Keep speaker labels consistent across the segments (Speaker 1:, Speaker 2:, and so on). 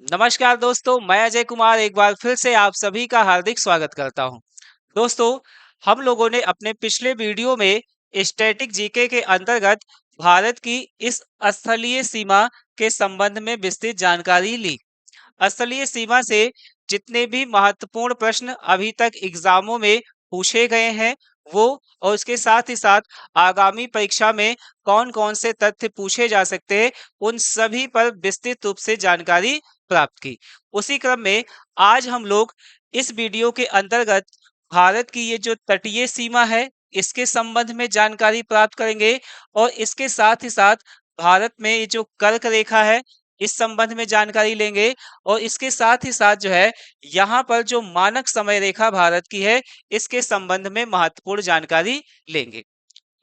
Speaker 1: नमस्कार दोस्तों, मैं अजय कुमार एक बार फिर से आप सभी का हार्दिक स्वागत करता हूं। दोस्तों, हम लोगों ने अपने पिछले वीडियो में स्टैटिक जीके के अंतर्गत भारत की इस स्थलीय सीमा के संबंध में विस्तृत जानकारी ली। स्थलीय सीमा से जितने भी महत्वपूर्ण प्रश्न अभी तक एग्जामों में पूछे गए हैं वो, और उसके साथ ही साथ आगामी परीक्षा में कौन कौन से तथ्य पूछे जा सकते हैं, उन सभी पर विस्तृत रूप से जानकारी प्राप्त की। उसी क्रम में आज हम लोग इस वीडियो के अंतर्गत भारत की ये जो तटीय सीमा है इसके संबंध में जानकारी प्राप्त करेंगे, और इसके साथ ही साथ भारत में ये जो कर्क रेखा है इस संबंध में जानकारी लेंगे। और इसके साथ ही साथ जो है यहाँ पर जो मानक समय रेखा भारत की है इसके संबंध में महत्वपूर्ण जानकारी लेंगे।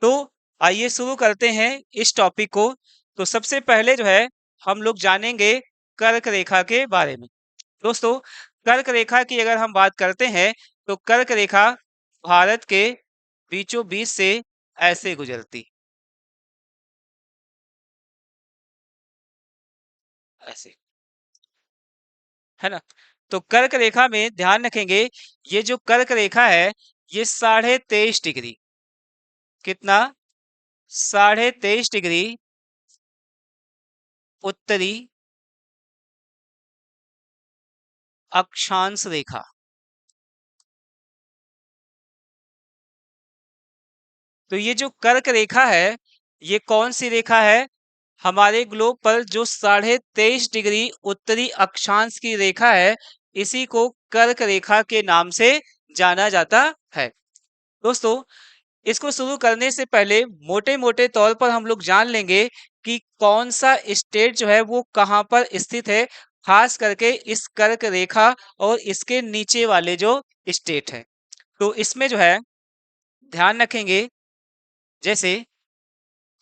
Speaker 1: तो आइए शुरू करते हैं इस टॉपिक को। तो सबसे पहले जो है हम लोग जानेंगे कर्क रेखा के बारे में। दोस्तों, कर्क रेखा की अगर हम बात करते हैं तो कर्क रेखा भारत के बीचों बीच से ऐसे गुजरती, ऐसे, है ना। तो कर्क रेखा में ध्यान रखेंगे, ये जो कर्क रेखा है ये 23.5 डिग्री, कितना, 23.5 डिग्री उत्तरी अक्षांश रेखा। तो ये जो कर्क रेखा है ये कौन सी रेखा है, हमारे ग्लोब पर जो 23.5 डिग्री उत्तरी अक्षांश की रेखा है इसी को कर्क रेखा के नाम से जाना जाता है। दोस्तों, इसको शुरू करने से पहले मोटे मोटे तौर पर हम लोग जान लेंगे कि कौन सा स्टेट जो है वो कहाँ पर स्थित है, खास करके इस कर्क रेखा और इसके नीचे वाले जो स्टेट है। तो इसमें जो है ध्यान रखेंगे, जैसे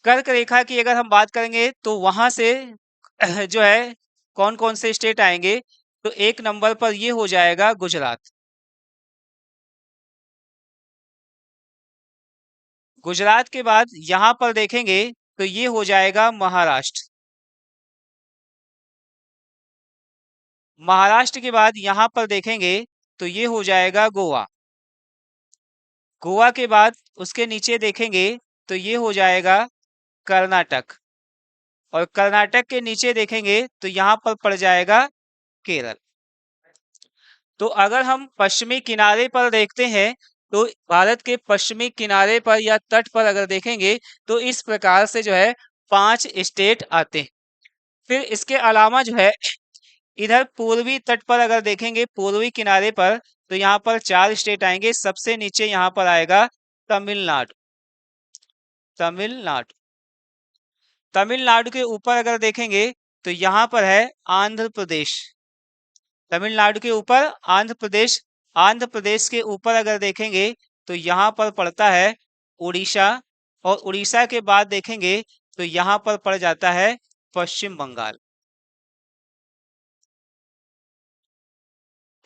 Speaker 1: कर्क रेखा की अगर हम बात करेंगे तो वहां से जो है कौन कौन से स्टेट आएंगे, तो एक नंबर पर ये हो जाएगा गुजरात। गुजरात के बाद यहां पर देखेंगे तो ये हो जाएगा महाराष्ट्र। महाराष्ट्र के बाद यहां पर देखेंगे तो ये हो जाएगा गोवा। गोवा के बाद उसके नीचे देखेंगे तो ये हो जाएगा कर्नाटक। और कर्नाटक के नीचे देखेंगे तो यहां पर पड़ जाएगा केरल। तो अगर हम पश्चिमी किनारे पर देखते हैं तो भारत के पश्चिमी किनारे पर या तट पर अगर देखेंगे तो इस प्रकार से जो है 5 स्टेट आते हैं। फिर इसके अलावा जो है इधर पूर्वी तट पर अगर देखेंगे, पूर्वी किनारे पर, तो यहाँ पर 4 स्टेट आएंगे। सबसे नीचे यहाँ पर आएगा तमिलनाडु। तमिलनाडु, तमिलनाडु के ऊपर अगर देखेंगे तो यहाँ पर है आंध्र प्रदेश। तमिलनाडु के ऊपर आंध्र प्रदेश। आंध्र प्रदेश के ऊपर अगर देखेंगे तो यहाँ पर पड़ता है उड़ीसा। और उड़ीसा के बाद देखेंगे तो यहाँ पर पड़ जाता है पश्चिम बंगाल।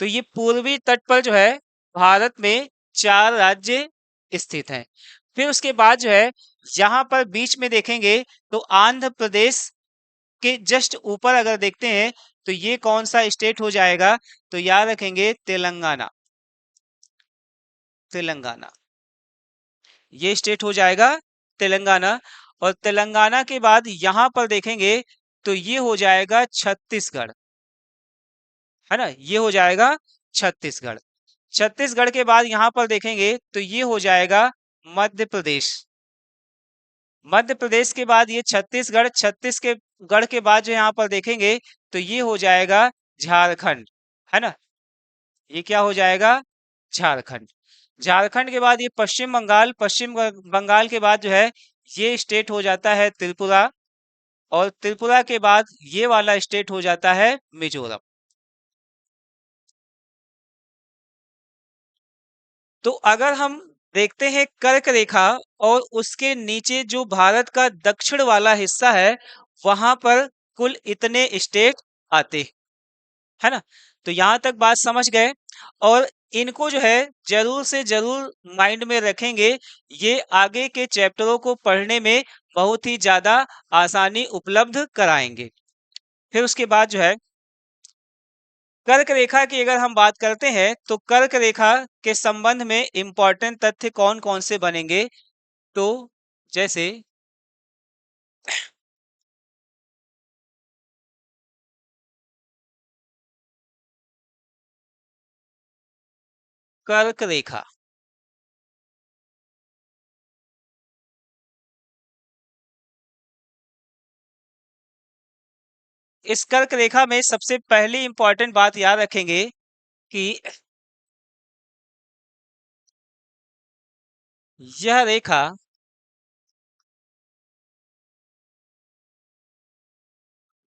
Speaker 1: तो ये पूर्वी तट पर जो है भारत में 4 राज्य स्थित हैं। फिर उसके बाद जो है यहाँ पर बीच में देखेंगे तो आंध्र प्रदेश के जस्ट ऊपर अगर देखते हैं तो ये कौन सा स्टेट हो जाएगा, तो याद रखेंगे तेलंगाना। तेलंगाना, ये स्टेट हो जाएगा तेलंगाना। और तेलंगाना के बाद यहां पर देखेंगे तो ये हो जाएगा छत्तीसगढ़, है ना, ये हो जाएगा छत्तीसगढ़। छत्तीसगढ़ के बाद यहां पर देखेंगे तो ये हो जाएगा मध्य प्रदेश। मध्य प्रदेश के बाद ये छत्तीसगढ़, छत्तीसगढ़ के बाद जो यहाँ पर देखेंगे तो ये हो जाएगा झारखंड, है ना, ये क्या हो जाएगा, झारखंड। झारखंड के बाद ये पश्चिम बंगाल, बंगाल के बाद जो है ये स्टेट हो जाता है त्रिपुरा। और त्रिपुरा के बाद ये वाला स्टेट हो जाता है मिजोरम। तो अगर हम देखते हैं कर्क रेखा और उसके नीचे जो भारत का दक्षिण वाला हिस्सा है वहां पर कुल इतने स्टेट आते, है ना। तो यहां तक बात समझ गए। और इनको जो है जरूर से जरूर माइंड में रखेंगे, ये आगे के चैप्टरों को पढ़ने में बहुत ही ज्यादा आसानी उपलब्ध कराएंगे। फिर उसके बाद जो है कर्क रेखा की अगर हम बात करते हैं तो कर्क रेखा के संबंध में इंपॉर्टेंट तथ्य कौन कौन से बनेंगे, तो जैसे कर्क रेखा, इस कर्क रेखा में सबसे पहली इंपॉर्टेंट बात याद रखेंगे कि यह रेखा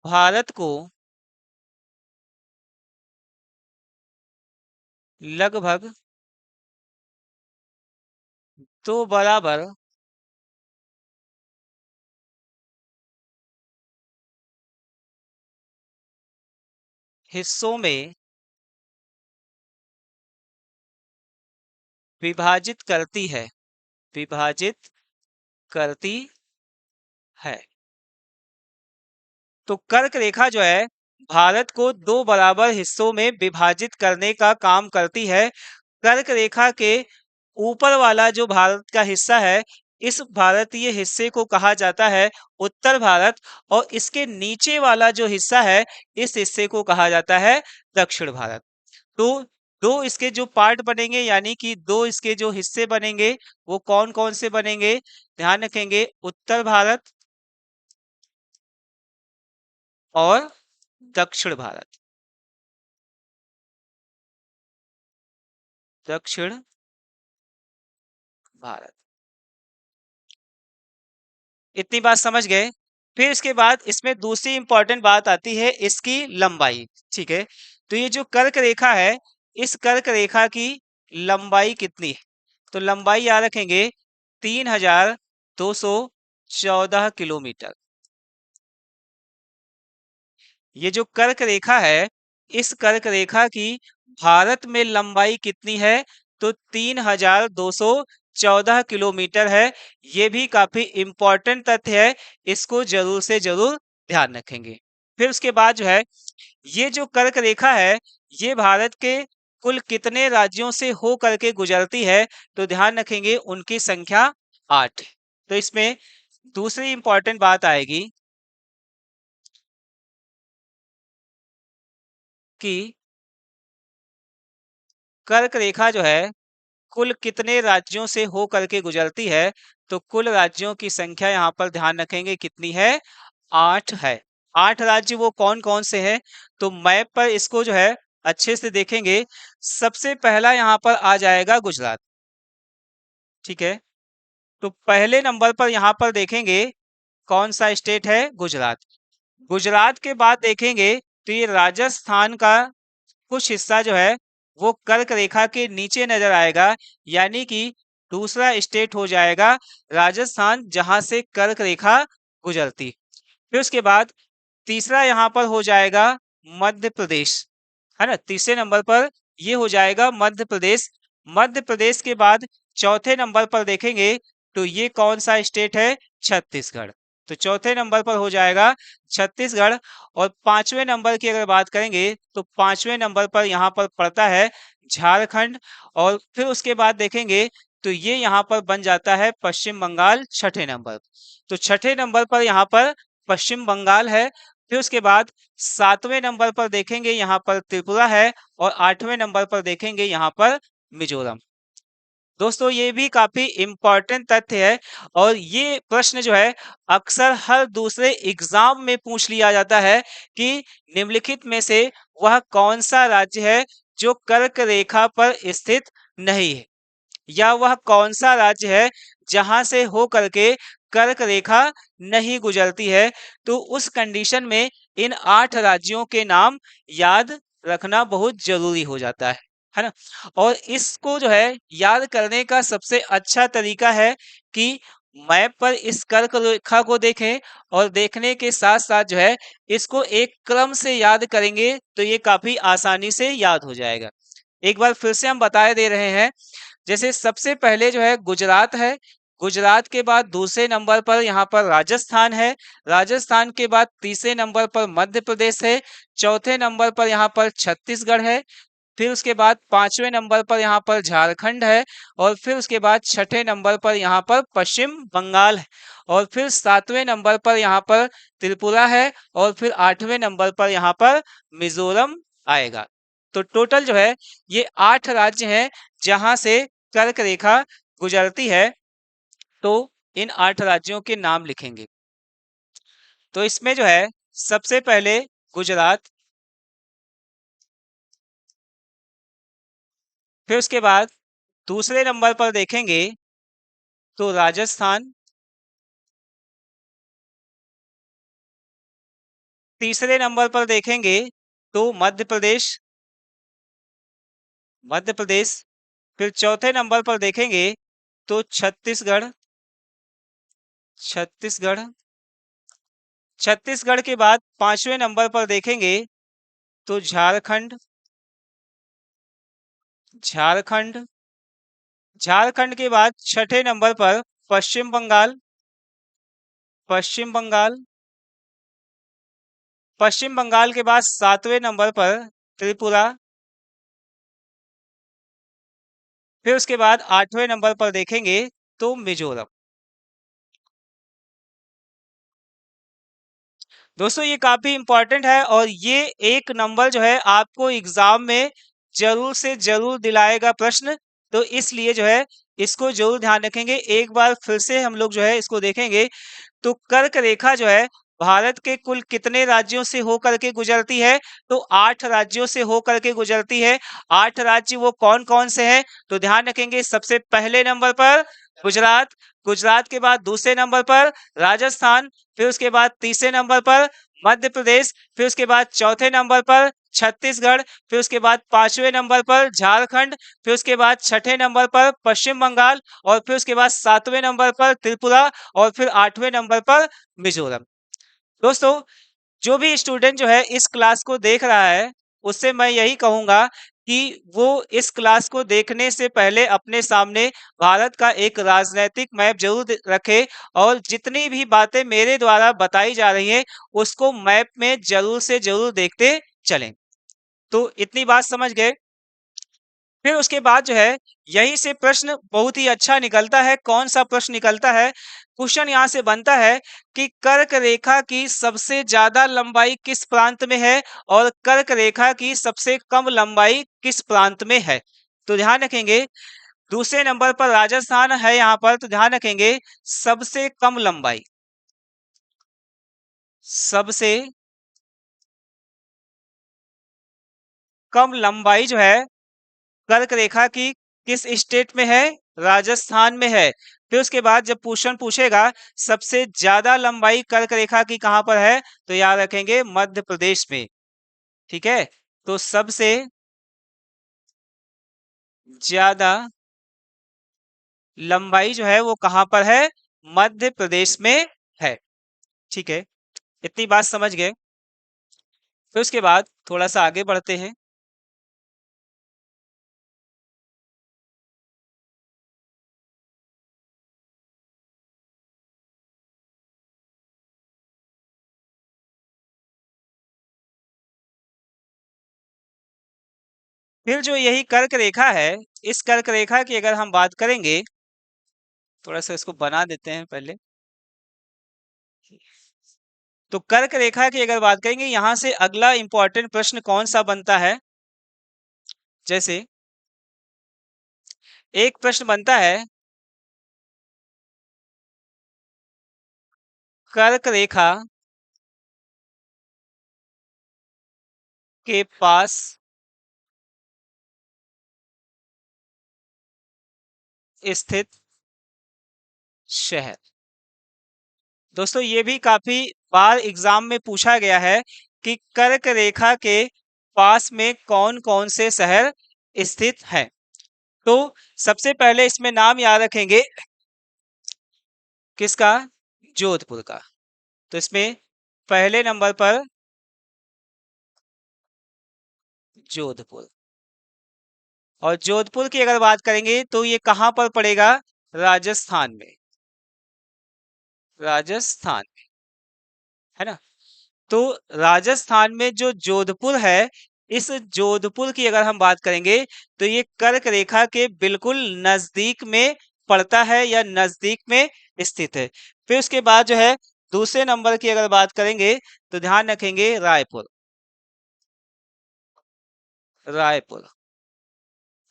Speaker 1: भारत को लगभग दो बराबर हिस्सों में विभाजित करती है, विभाजित करती है। तो कर्क रेखा जो है भारत को दो बराबर हिस्सों में विभाजित करने का काम करती है। कर्क रेखा के ऊपर वाला जो भारत का हिस्सा है, इस भारतीय हिस्से को कहा जाता है उत्तर भारत, और इसके नीचे वाला जो हिस्सा है, इस हिस्से को कहा जाता है दक्षिण भारत। तो दो इसके जो पार्ट बनेंगे, यानी कि दो इसके जो हिस्से बनेंगे, वो कौन कौन से बनेंगे, ध्यान रखेंगे, उत्तर भारत और दक्षिण भारत। दक्षिण भारत, इतनी बात समझ गए। फिर इसके बाद इसमें दूसरी इंपॉर्टेंट बात आती है इसकी लंबाई। ठीक है, तो ये जो कर्क रेखा है, इस कर्क रेखा की लंबाई कितनी है, तो लंबाई याद रखेंगे 3214 किलोमीटर। ये जो कर्क रेखा है, इस कर्क रेखा की भारत में लंबाई कितनी है, तो 3214 किलोमीटर है। ये भी काफी इंपॉर्टेंट तथ्य है, इसको जरूर से जरूर ध्यान रखेंगे। फिर उसके बाद जो है, ये जो कर्क रेखा है, ये भारत के कुल कितने राज्यों से हो करके गुजरती है, तो ध्यान रखेंगे उनकी संख्या 8। तो इसमें दूसरी इंपॉर्टेंट बात आएगी कि कर्क रेखा जो है कुल कितने राज्यों से हो करके गुजरती है, तो कुल राज्यों की संख्या यहाँ पर ध्यान रखेंगे कितनी है, 8 है। 8 राज्य वो कौन कौन से हैं, तो मैप पर इसको जो है अच्छे से देखेंगे। सबसे पहला यहाँ पर आ जाएगा गुजरात। ठीक है, तो पहले नंबर पर यहाँ पर देखेंगे कौन सा स्टेट है, गुजरात। गुजरात के बाद देखेंगे तो ये राजस्थान का कुछ हिस्सा जो है वो कर्क रेखा के नीचे नजर आएगा, यानी कि दूसरा स्टेट हो जाएगा राजस्थान, जहां से कर्क रेखा गुजरती। फिर उसके बाद तीसरा यहाँ पर हो जाएगा मध्य प्रदेश, है ना, तीसरे नंबर पर ये हो जाएगा मध्य प्रदेश। मध्य प्रदेश के बाद चौथे नंबर पर देखेंगे तो ये कौन सा स्टेट है, छत्तीसगढ़। तो चौथे नंबर पर हो जाएगा छत्तीसगढ़। और पांचवें नंबर की अगर बात करेंगे तो पांचवें नंबर पर यहाँ पर पड़ता है झारखंड। और फिर उसके बाद देखेंगे तो ये यहाँ पर बन जाता है पश्चिम बंगाल छठे नंबर। तो छठे नंबर पर यहाँ पर पश्चिम बंगाल है। फिर उसके बाद सातवें नंबर पर देखेंगे यहाँ पर त्रिपुरा है, और आठवें नंबर पर देखेंगे यहाँ पर मिजोरम। दोस्तों ये भी काफी इंपॉर्टेंट तथ्य है, और ये प्रश्न जो है अक्सर हर दूसरे एग्जाम में पूछ लिया जाता है कि निम्नलिखित में से वह कौन सा राज्य है जो कर्क रेखा पर स्थित नहीं है, या वह कौन सा राज्य है जहां से हो करके कर्क रेखा नहीं गुजरती है। तो उस कंडीशन में इन 8 राज्यों के नाम याद रखना बहुत जरूरी हो जाता है ना। और इसको जो है याद करने का सबसे अच्छा तरीका है कि मैप पर इस कर्क रेखा को देखें, और देखने के साथ साथ जो है इसको एक क्रम से याद करेंगे तो ये काफी आसानी से याद हो जाएगा। एक बार फिर से हम बता दे रहे हैं, जैसे सबसे पहले जो है गुजरात है, गुजरात के बाद दूसरे नंबर पर यहाँ पर राजस्थान है। राजस्थान के बाद तीसरे नंबर पर मध्य प्रदेश है। चौथे नंबर पर यहाँ पर छत्तीसगढ़ है। फिर उसके बाद पांचवें नंबर पर यहाँ पर झारखंड है। और फिर उसके बाद छठे नंबर पर यहाँ पर पश्चिम बंगाल है। और फिर सातवें नंबर पर यहाँ पर त्रिपुरा है। और फिर आठवें नंबर पर यहाँ पर मिजोरम आएगा। तो टोटल जो है ये 8 राज्य हैं जहां से कर्क रेखा गुजरती है। तो इन 8 राज्यों के नाम लिखेंगे। तो इसमें जो है सबसे पहले गुजरात, फिर उसके बाद दूसरे नंबर पर देखेंगे तो राजस्थान, तीसरे नंबर पर देखेंगे तो मध्य प्रदेश, मध्य प्रदेश, फिर चौथे नंबर पर देखेंगे तो छत्तीसगढ़, छत्तीसगढ़, छत्तीसगढ़ के बाद पांचवें नंबर पर देखेंगे तो झारखंड, झारखंड, झारखंड के बाद छठे नंबर पर पश्चिम बंगाल, पश्चिम बंगाल, पश्चिम बंगाल के बाद सातवें नंबर पर त्रिपुरा, फिर उसके बाद आठवें नंबर पर देखेंगे तो मिजोरम। दोस्तों ये काफी इंपॉर्टेंट है और ये एक नंबर जो है आपको एग्जाम में जरूर से जरूर दिलाएगा प्रश्न। तो इसलिए जो है इसको जरूर ध्यान रखेंगे। एक बार फिर से हम लोग जो है इसको देखेंगे। तो कर्क रेखा जो है भारत के कुल कितने राज्यों से होकर के गुजरती है? तो 8 राज्यों से होकर के गुजरती है। 8 राज्य वो कौन कौन से हैं? तो ध्यान रखेंगे सबसे पहले नंबर पर गुजरात, गुजरात के बाद दूसरे नंबर पर राजस्थान, फिर उसके बाद तीसरे नंबर पर मध्य प्रदेश, फिर उसके बाद चौथे नंबर पर छत्तीसगढ़, फिर उसके बाद पांचवें नंबर पर झारखंड, फिर उसके बाद छठे नंबर पर पश्चिम बंगाल, और फिर उसके बाद सातवें नंबर पर त्रिपुरा, और फिर आठवें नंबर पर मिजोरम। दोस्तों जो भी स्टूडेंट जो है इस क्लास को देख रहा है उससे मैं यही कहूंगा कि वो इस क्लास को देखने से पहले अपने सामने भारत का एक राजनीतिक मैप जरूर रखे और जितनी भी बातें मेरे द्वारा बताई जा रही हैं उसको मैप में जरूर से जरूर देखते चलें। तो इतनी बात समझ गए। फिर उसके बाद जो है यहीं से प्रश्न बहुत ही अच्छा निकलता है। कौन सा प्रश्न निकलता है? क्वेश्चन यहाँ से बनता है कि कर्क रेखा की सबसे ज्यादा लंबाई किस प्रांत में है और कर्क रेखा की सबसे कम लंबाई किस प्रांत में है। तो ध्यान रखेंगे दूसरे नंबर पर राजस्थान है यहाँ पर। तो ध्यान रखेंगे सबसे कम लंबाई, सबसे कम लंबाई जो है कर्क रेखा की किस स्टेट में है? राजस्थान में है। फिर उसके बाद जब क्वेश्चन पूछेगा सबसे ज्यादा लंबाई कर्क रेखा की कहां पर है तो याद रखेंगे मध्य प्रदेश में। ठीक है। तो सबसे ज्यादा लंबाई जो है वो कहां पर है? मध्य प्रदेश में है। ठीक है। इतनी बात समझ गए। फिर उसके बाद थोड़ा सा आगे बढ़ते हैं। फिर जो यही कर्क रेखा है इस कर्क रेखा की अगर हम बात करेंगे, थोड़ा सा इसको बना देते हैं पहले। तो कर्क रेखा की अगर बात करेंगे यहां से अगला इंपॉर्टेंट प्रश्न कौन सा बनता है? जैसे एक प्रश्न बनता है कर्क रेखा के पास स्थित शहर। दोस्तों ये भी काफी बार एग्जाम में पूछा गया है कि कर्क रेखा के पास में कौन कौन से शहर स्थित हैं। तो सबसे पहले इसमें नाम याद रखेंगे किसका? जोधपुर का। तो इसमें पहले नंबर पर जोधपुर। और जोधपुर की अगर बात करेंगे तो ये कहां पर पड़ेगा? राजस्थान में। राजस्थान, है ना। तो राजस्थान में जो जोधपुर है, इस जोधपुर की अगर हम बात करेंगे तो ये कर्क रेखा के बिल्कुल नजदीक में पड़ता है या नजदीक में स्थित है। फिर उसके बाद जो है दूसरे नंबर की अगर बात करेंगे तो ध्यान रखेंगे रायपुर। रायपुर,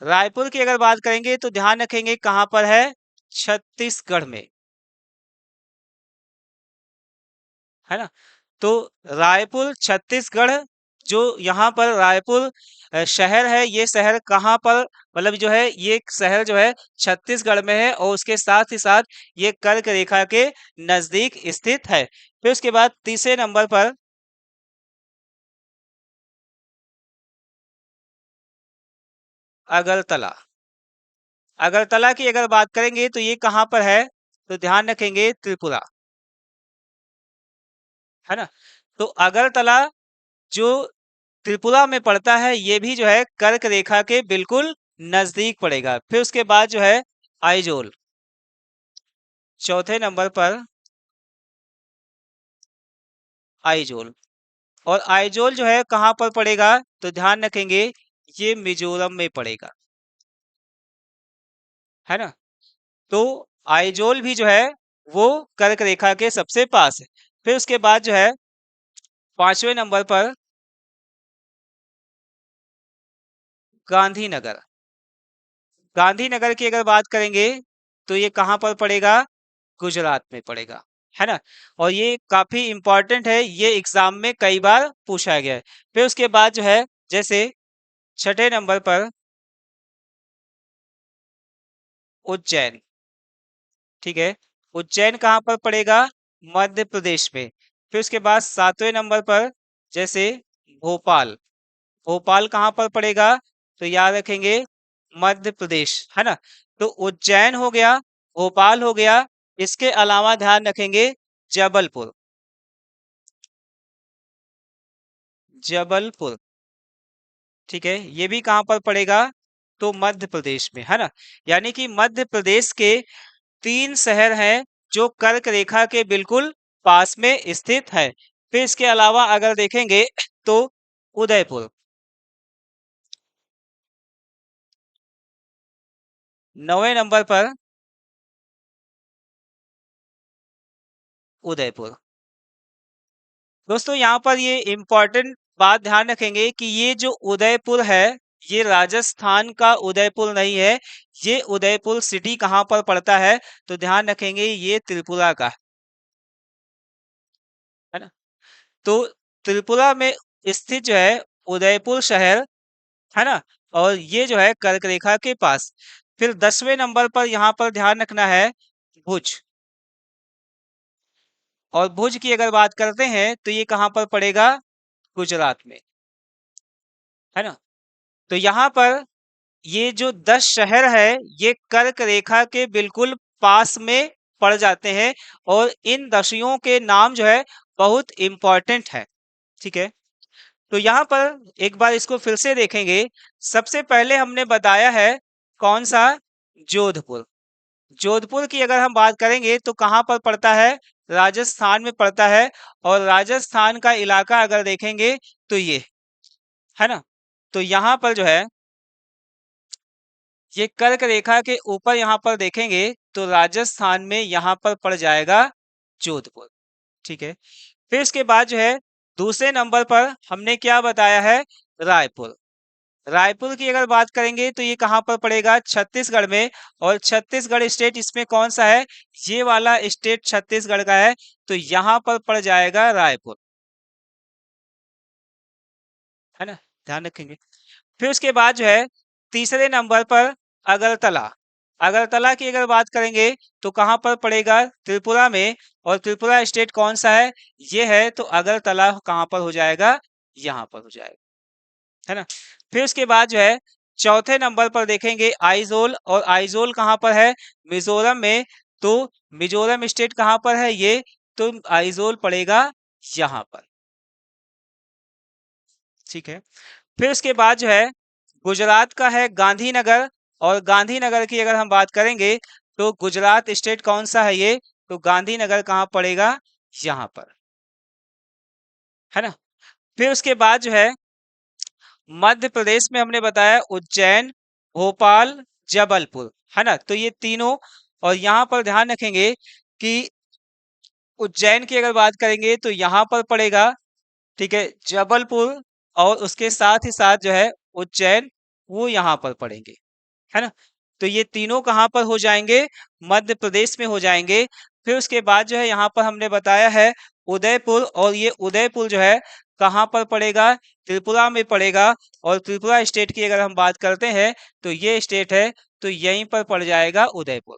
Speaker 1: रायपुर की अगर बात करेंगे तो ध्यान रखेंगे कहां पर है, छत्तीसगढ़ में, है ना। तो रायपुर छत्तीसगढ़, जो यहाँ पर रायपुर शहर है, ये शहर कहाँ पर, मतलब जो है ये शहर जो है छत्तीसगढ़ में है और उसके साथ ही साथ ये कर्क रेखा के नजदीक स्थित है। फिर उसके बाद तीसरे नंबर पर अगरतला। अगरतला की अगर बात करेंगे तो ये कहाँ पर है, तो ध्यान रखेंगे त्रिपुरा, है ना। तो अगरतला जो त्रिपुरा में पड़ता है, ये भी जो है कर्क रेखा के बिल्कुल नजदीक पड़ेगा। फिर उसके बाद जो है आइजोल, चौथे नंबर पर आइजोल। और आइजोल जो है कहाँ पर पड़ेगा, तो ध्यान रखेंगे ये मिजोरम में पड़ेगा, है ना। तो आइजोल भी जो है वो कर्क रेखा के सबसे पास है। फिर उसके बाद जो है पांचवें नंबर पर गांधीनगर। गांधीनगर की अगर बात करेंगे तो ये कहाँ पर पड़ेगा, गुजरात में पड़ेगा, है ना। और ये काफी इंपॉर्टेंट है, ये एग्जाम में कई बार पूछा गया है। फिर उसके बाद जो है जैसे छठे नंबर पर उज्जैन, ठीक है। उज्जैन कहाँ पर पड़ेगा, मध्य प्रदेश में। फिर उसके बाद सातवें नंबर पर जैसे भोपाल। भोपाल कहाँ पर पड़ेगा, तो याद रखेंगे मध्य प्रदेश, है ना। तो उज्जैन हो गया, भोपाल हो गया, इसके अलावा ध्यान रखेंगे जबलपुर। जबलपुर, ठीक है, ये भी कहाँ पर पड़ेगा, तो मध्य प्रदेश में, है ना। यानी कि मध्य प्रदेश के तीन शहर हैं जो कर्क रेखा के बिल्कुल पास में स्थित है। फिर इसके अलावा अगर देखेंगे तो उदयपुर, नौवें नंबर पर उदयपुर। दोस्तों यहाँ पर ये इम्पोर्टेंट बात ध्यान रखेंगे कि ये जो उदयपुर है, ये राजस्थान का उदयपुर नहीं है। ये उदयपुर सिटी कहाँ पर पड़ता है, तो ध्यान रखेंगे ये त्रिपुरा का है ना। तो त्रिपुरा में स्थित जो है उदयपुर शहर, है ना। और ये जो है कर्क रेखा के पास। फिर 10वें नंबर पर यहाँ पर ध्यान रखना है भुज। और भुज की अगर बात करते हैं तो ये कहाँ पर पड़ेगा, गुजरात में, है ना। तो यहाँ पर ये जो 10 शहर है, ये कर्क रेखा के बिल्कुल पास में पड़ जाते हैं। और इन दसियों के नाम जो है बहुत इंपॉर्टेंट है, ठीक है। तो यहाँ पर एक बार इसको फिर से देखेंगे। सबसे पहले हमने बताया है कौन सा, जोधपुर। जोधपुर की अगर हम बात करेंगे तो कहाँ पर पड़ता है, राजस्थान में पड़ता है। और राजस्थान का इलाका अगर देखेंगे तो ये, है ना। तो यहाँ पर जो है ये कर्क रेखा के ऊपर यहाँ पर देखेंगे तो राजस्थान में यहाँ पर पड़ जाएगा जोधपुर, ठीक है। फिर इसके बाद जो है दूसरे नंबर पर हमने क्या बताया है, रायपुर। रायपुर की अगर बात करेंगे तो ये कहाँ पर पड़ेगा, छत्तीसगढ़ में। और छत्तीसगढ़ स्टेट इसमें कौन सा है, ये वाला स्टेट छत्तीसगढ़ का है। तो यहाँ पर पड़ जाएगा रायपुर, है ना, ध्यान रखेंगे। फिर उसके बाद जो है तीसरे नंबर पर अगरतला। अगरतला की अगर बात करेंगे तो कहाँ पर पड़ेगा, त्रिपुरा में। और त्रिपुरा स्टेट कौन सा है, ये है। तो अगरतला कहाँ पर हो जाएगा, यहाँ पर हो जाएगा, है ना। फिर उसके बाद जो है चौथे नंबर पर देखेंगे आइजोल। और आइजोल कहाँ पर है, मिजोरम में। तो मिजोरम स्टेट कहाँ पर है ये, तो आइजोल पड़ेगा यहाँ पर, ठीक है। फिर उसके बाद जो है गुजरात का है गांधीनगर। और गांधीनगर की अगर हम बात करेंगे तो गुजरात स्टेट कौन सा है ये, तो गांधीनगर कहाँ पड़ेगा, यहाँ पर, है ना। फिर उसके बाद जो है मध्य प्रदेश में हमने बताया उज्जैन, भोपाल, जबलपुर, है ना। तो ये तीनों, और यहाँ पर ध्यान रखेंगे कि उज्जैन की अगर बात करेंगे तो यहाँ पर पड़ेगा, ठीक है, जबलपुर, और उसके साथ ही साथ जो है उज्जैन, वो यहाँ पर पड़ेंगे, है ना। तो ये तीनों कहाँ पर हो जाएंगे, मध्य प्रदेश में हो जाएंगे। फिर उसके बाद जो है यहाँ पर हमने बताया है उदयपुर, और ये उदयपुर जो है कहाँ पर पड़ेगा, त्रिपुरा में पड़ेगा। और त्रिपुरा स्टेट की अगर हम बात करते हैं तो ये स्टेट है, तो यहीं पर पड़ जाएगा उदयपुर।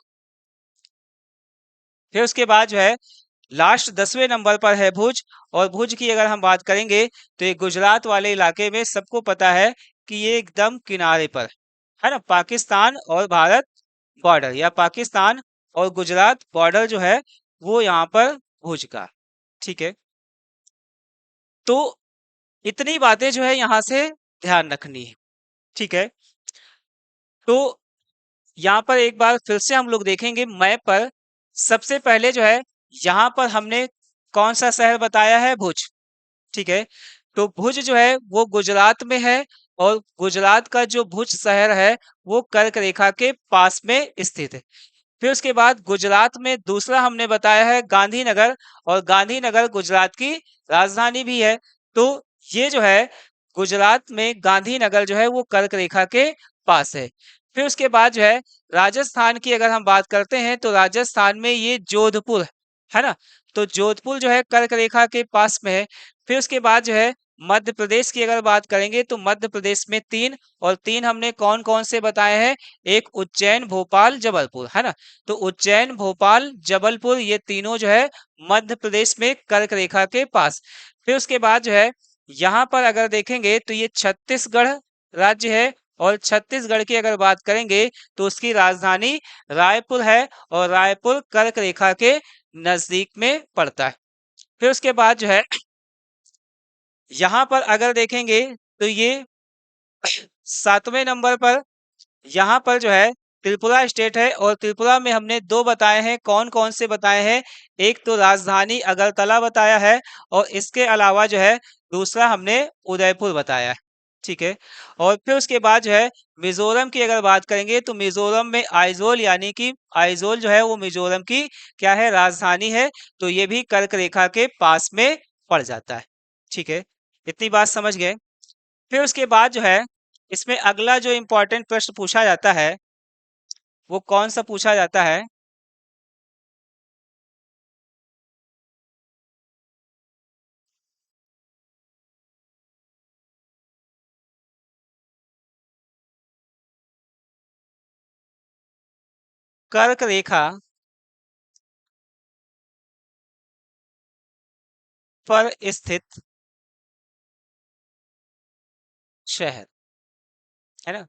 Speaker 1: फिर उसके बाद जो है लास्ट 10वें नंबर पर है भुज। और भुज की अगर हम बात करेंगे तो ये गुजरात वाले इलाके में, सबको पता है कि ये एकदम किनारे पर है ना, पाकिस्तान और भारत बॉर्डर, या पाकिस्तान और गुजरात बॉर्डर जो है वो यहाँ पर भुज का, ठीक है। तो इतनी बातें जो है यहाँ से ध्यान रखनी है, ठीक है। तो यहाँ पर एक बार फिर से हम लोग देखेंगे मैप पर। सबसे पहले जो है यहाँ पर हमने कौन सा शहर बताया है, भुज, ठीक है। तो भुज जो है वो गुजरात में है, और गुजरात का जो भुज शहर है वो कर्क रेखा के पास में स्थित है। फिर उसके बाद गुजरात में दूसरा हमने बताया है गांधीनगर, और गांधीनगर गुजरात की राजधानी भी है। तो ये जो है गुजरात में गांधीनगर जो है वो कर्क रेखा के पास है। फिर उसके बाद जो है राजस्थान की अगर हम बात करते हैं तो राजस्थान में ये जोधपुर है ना। तो जोधपुर जो है कर्क रेखा के पास में है। फिर उसके बाद जो है मध्य प्रदेश की अगर बात करेंगे तो मध्य प्रदेश में तीन, और तीन हमने कौन कौन से बताए हैं, एक उज्जैन, भोपाल, जबलपुर, है ना। तो उज्जैन, भोपाल, जबलपुर, ये तीनों जो है मध्य प्रदेश में कर्क रेखा के पास। फिर उसके बाद जो है यहाँ पर अगर देखेंगे तो ये छत्तीसगढ़ राज्य है, और छत्तीसगढ़ की अगर बात करेंगे तो उसकी राजधानी रायपुर है, और रायपुर कर्क रेखा के नजदीक में पड़ता है। फिर उसके बाद जो है यहाँ पर अगर देखेंगे तो ये 7वें नंबर पर यहाँ पर जो है त्रिपुरा स्टेट है, और त्रिपुरा में हमने दो बताए हैं, कौन कौन से बताए हैं, एक तो राजधानी अगरतला बताया है, और इसके अलावा जो है दूसरा हमने उदयपुर बताया है, ठीक है। और फिर उसके बाद जो है मिजोरम की अगर बात करेंगे तो मिजोरम में आइजोल, यानी कि आइजोल जो है वो मिजोरम की क्या है, राजधानी है। तो ये भी कर्क रेखा के पास में पड़ जाता है, ठीक है। इतनी बात समझ गए। फिर उसके बाद जो है इसमें अगला जो इम्पोर्टेंट प्रश्न पूछा जाता है वो कौन सा पूछा जाता है, कर्क रेखा पर स्थित शहर, है ना।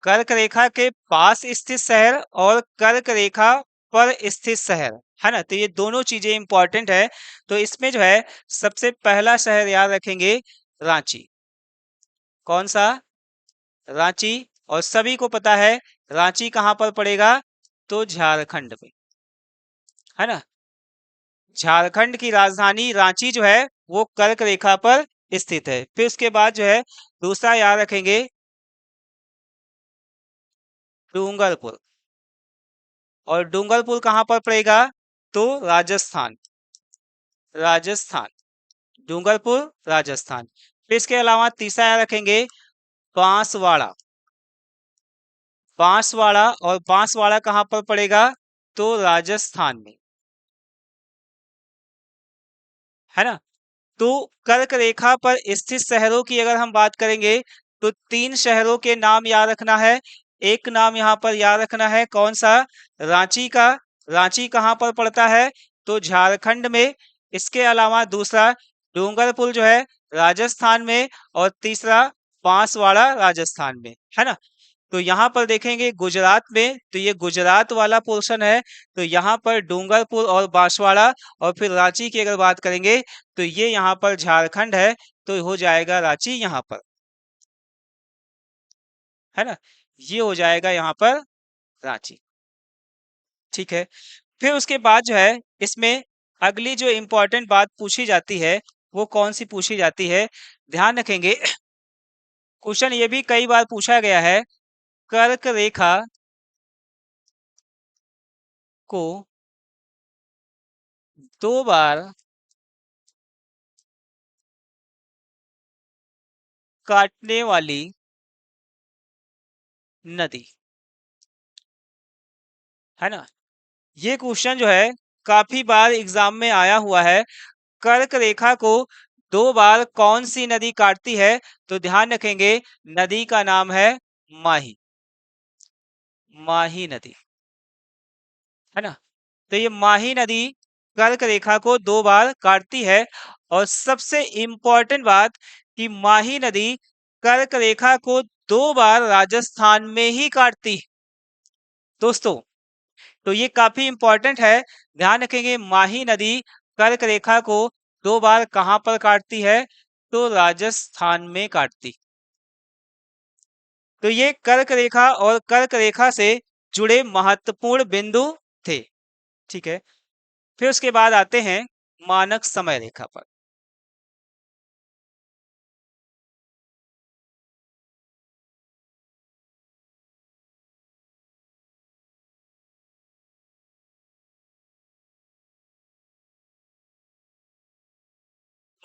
Speaker 1: कर्क रेखा के पास स्थित शहर और कर्क रेखा पर स्थित शहर, है ना। तो ये दोनों चीजें इंपॉर्टेंट है। तो इसमें जो है सबसे पहला शहर याद रखेंगे, रांची। कौन सा, रांची। और सभी को पता है रांची कहाँ पर पड़ेगा, तो झारखंड में, है ना। झारखंड की राजधानी रांची जो है वो कर्क रेखा पर स्थित है। फिर उसके बाद जो है दूसरा याद रखेंगे, डूंगरपुर। और डूंगरपुर कहाँ पर पड़ेगा, तो राजस्थान, राजस्थान, डूंगरपुर राजस्थान। फिर इसके अलावा तीसरा याद रखेंगे, बांसवाड़ा। बांसवाड़ा, और बांसवाड़ा कहाँ पर पड़ेगा, तो राजस्थान में, है ना। तो कर्क रेखा पर स्थित शहरों की अगर हम बात करेंगे तो तीन शहरों के नाम याद रखना है। एक नाम यहाँ पर याद रखना है, कौन सा, रांची का। रांची कहाँ पर पड़ता है, तो झारखंड में। इसके अलावा दूसरा डूंगरपुर जो है राजस्थान में, और तीसरा बांसवाड़ा राजस्थान में, है ना। तो यहाँ पर देखेंगे गुजरात में, तो ये गुजरात वाला पोर्शन है। तो यहाँ पर डूंगरपुर और बांसवाड़ा। और फिर रांची की अगर बात करेंगे तो ये यहाँ पर झारखंड है, तो हो जाएगा रांची यहाँ पर, है ना। ये हो जाएगा यहाँ पर रांची, ठीक है। फिर उसके बाद जो है इसमें अगली जो इम्पोर्टेंट बात पूछी जाती है वो कौन सी पूछी जाती है, ध्यान रखेंगे। क्वेश्चन ये भी कई बार पूछा गया है, कर्क रेखा को 2 बार काटने वाली नदी, है ना। ये क्वेश्चन जो है काफी बार एग्जाम में आया हुआ है। कर्क रेखा को 2 बार कौन सी नदी काटती है, तो ध्यान रखेंगे नदी का नाम है माही, माही नदी, है ना। तो ये माही नदी कर्क रेखा को 2 बार काटती है। और सबसे इंपॉर्टेंट बात कि माही नदी कर्क रेखा को 2 बार राजस्थान में ही काटती है दोस्तों। तो ये काफी इंपॉर्टेंट है, ध्यान रखेंगे माही नदी कर्क रेखा को 2 बार कहां पर काटती है, तो राजस्थान में काटती। तो ये कर्क रेखा और कर्क रेखा से जुड़े महत्वपूर्ण बिंदु थे, ठीक है। फिर उसके बाद आते हैं मानक समय रेखा पर।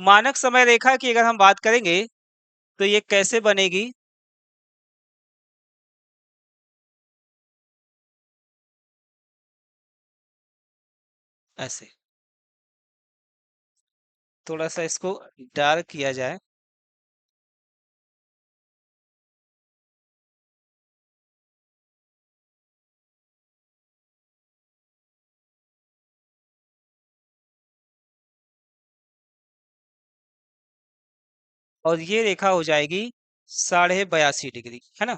Speaker 1: मानक समय रेखा की अगर हम बात करेंगे तो ये कैसे बनेगी, ऐसे थोड़ा सा इसको डार्क किया जाए। और ये रेखा हो जाएगी 82.5 डिग्री, है ना।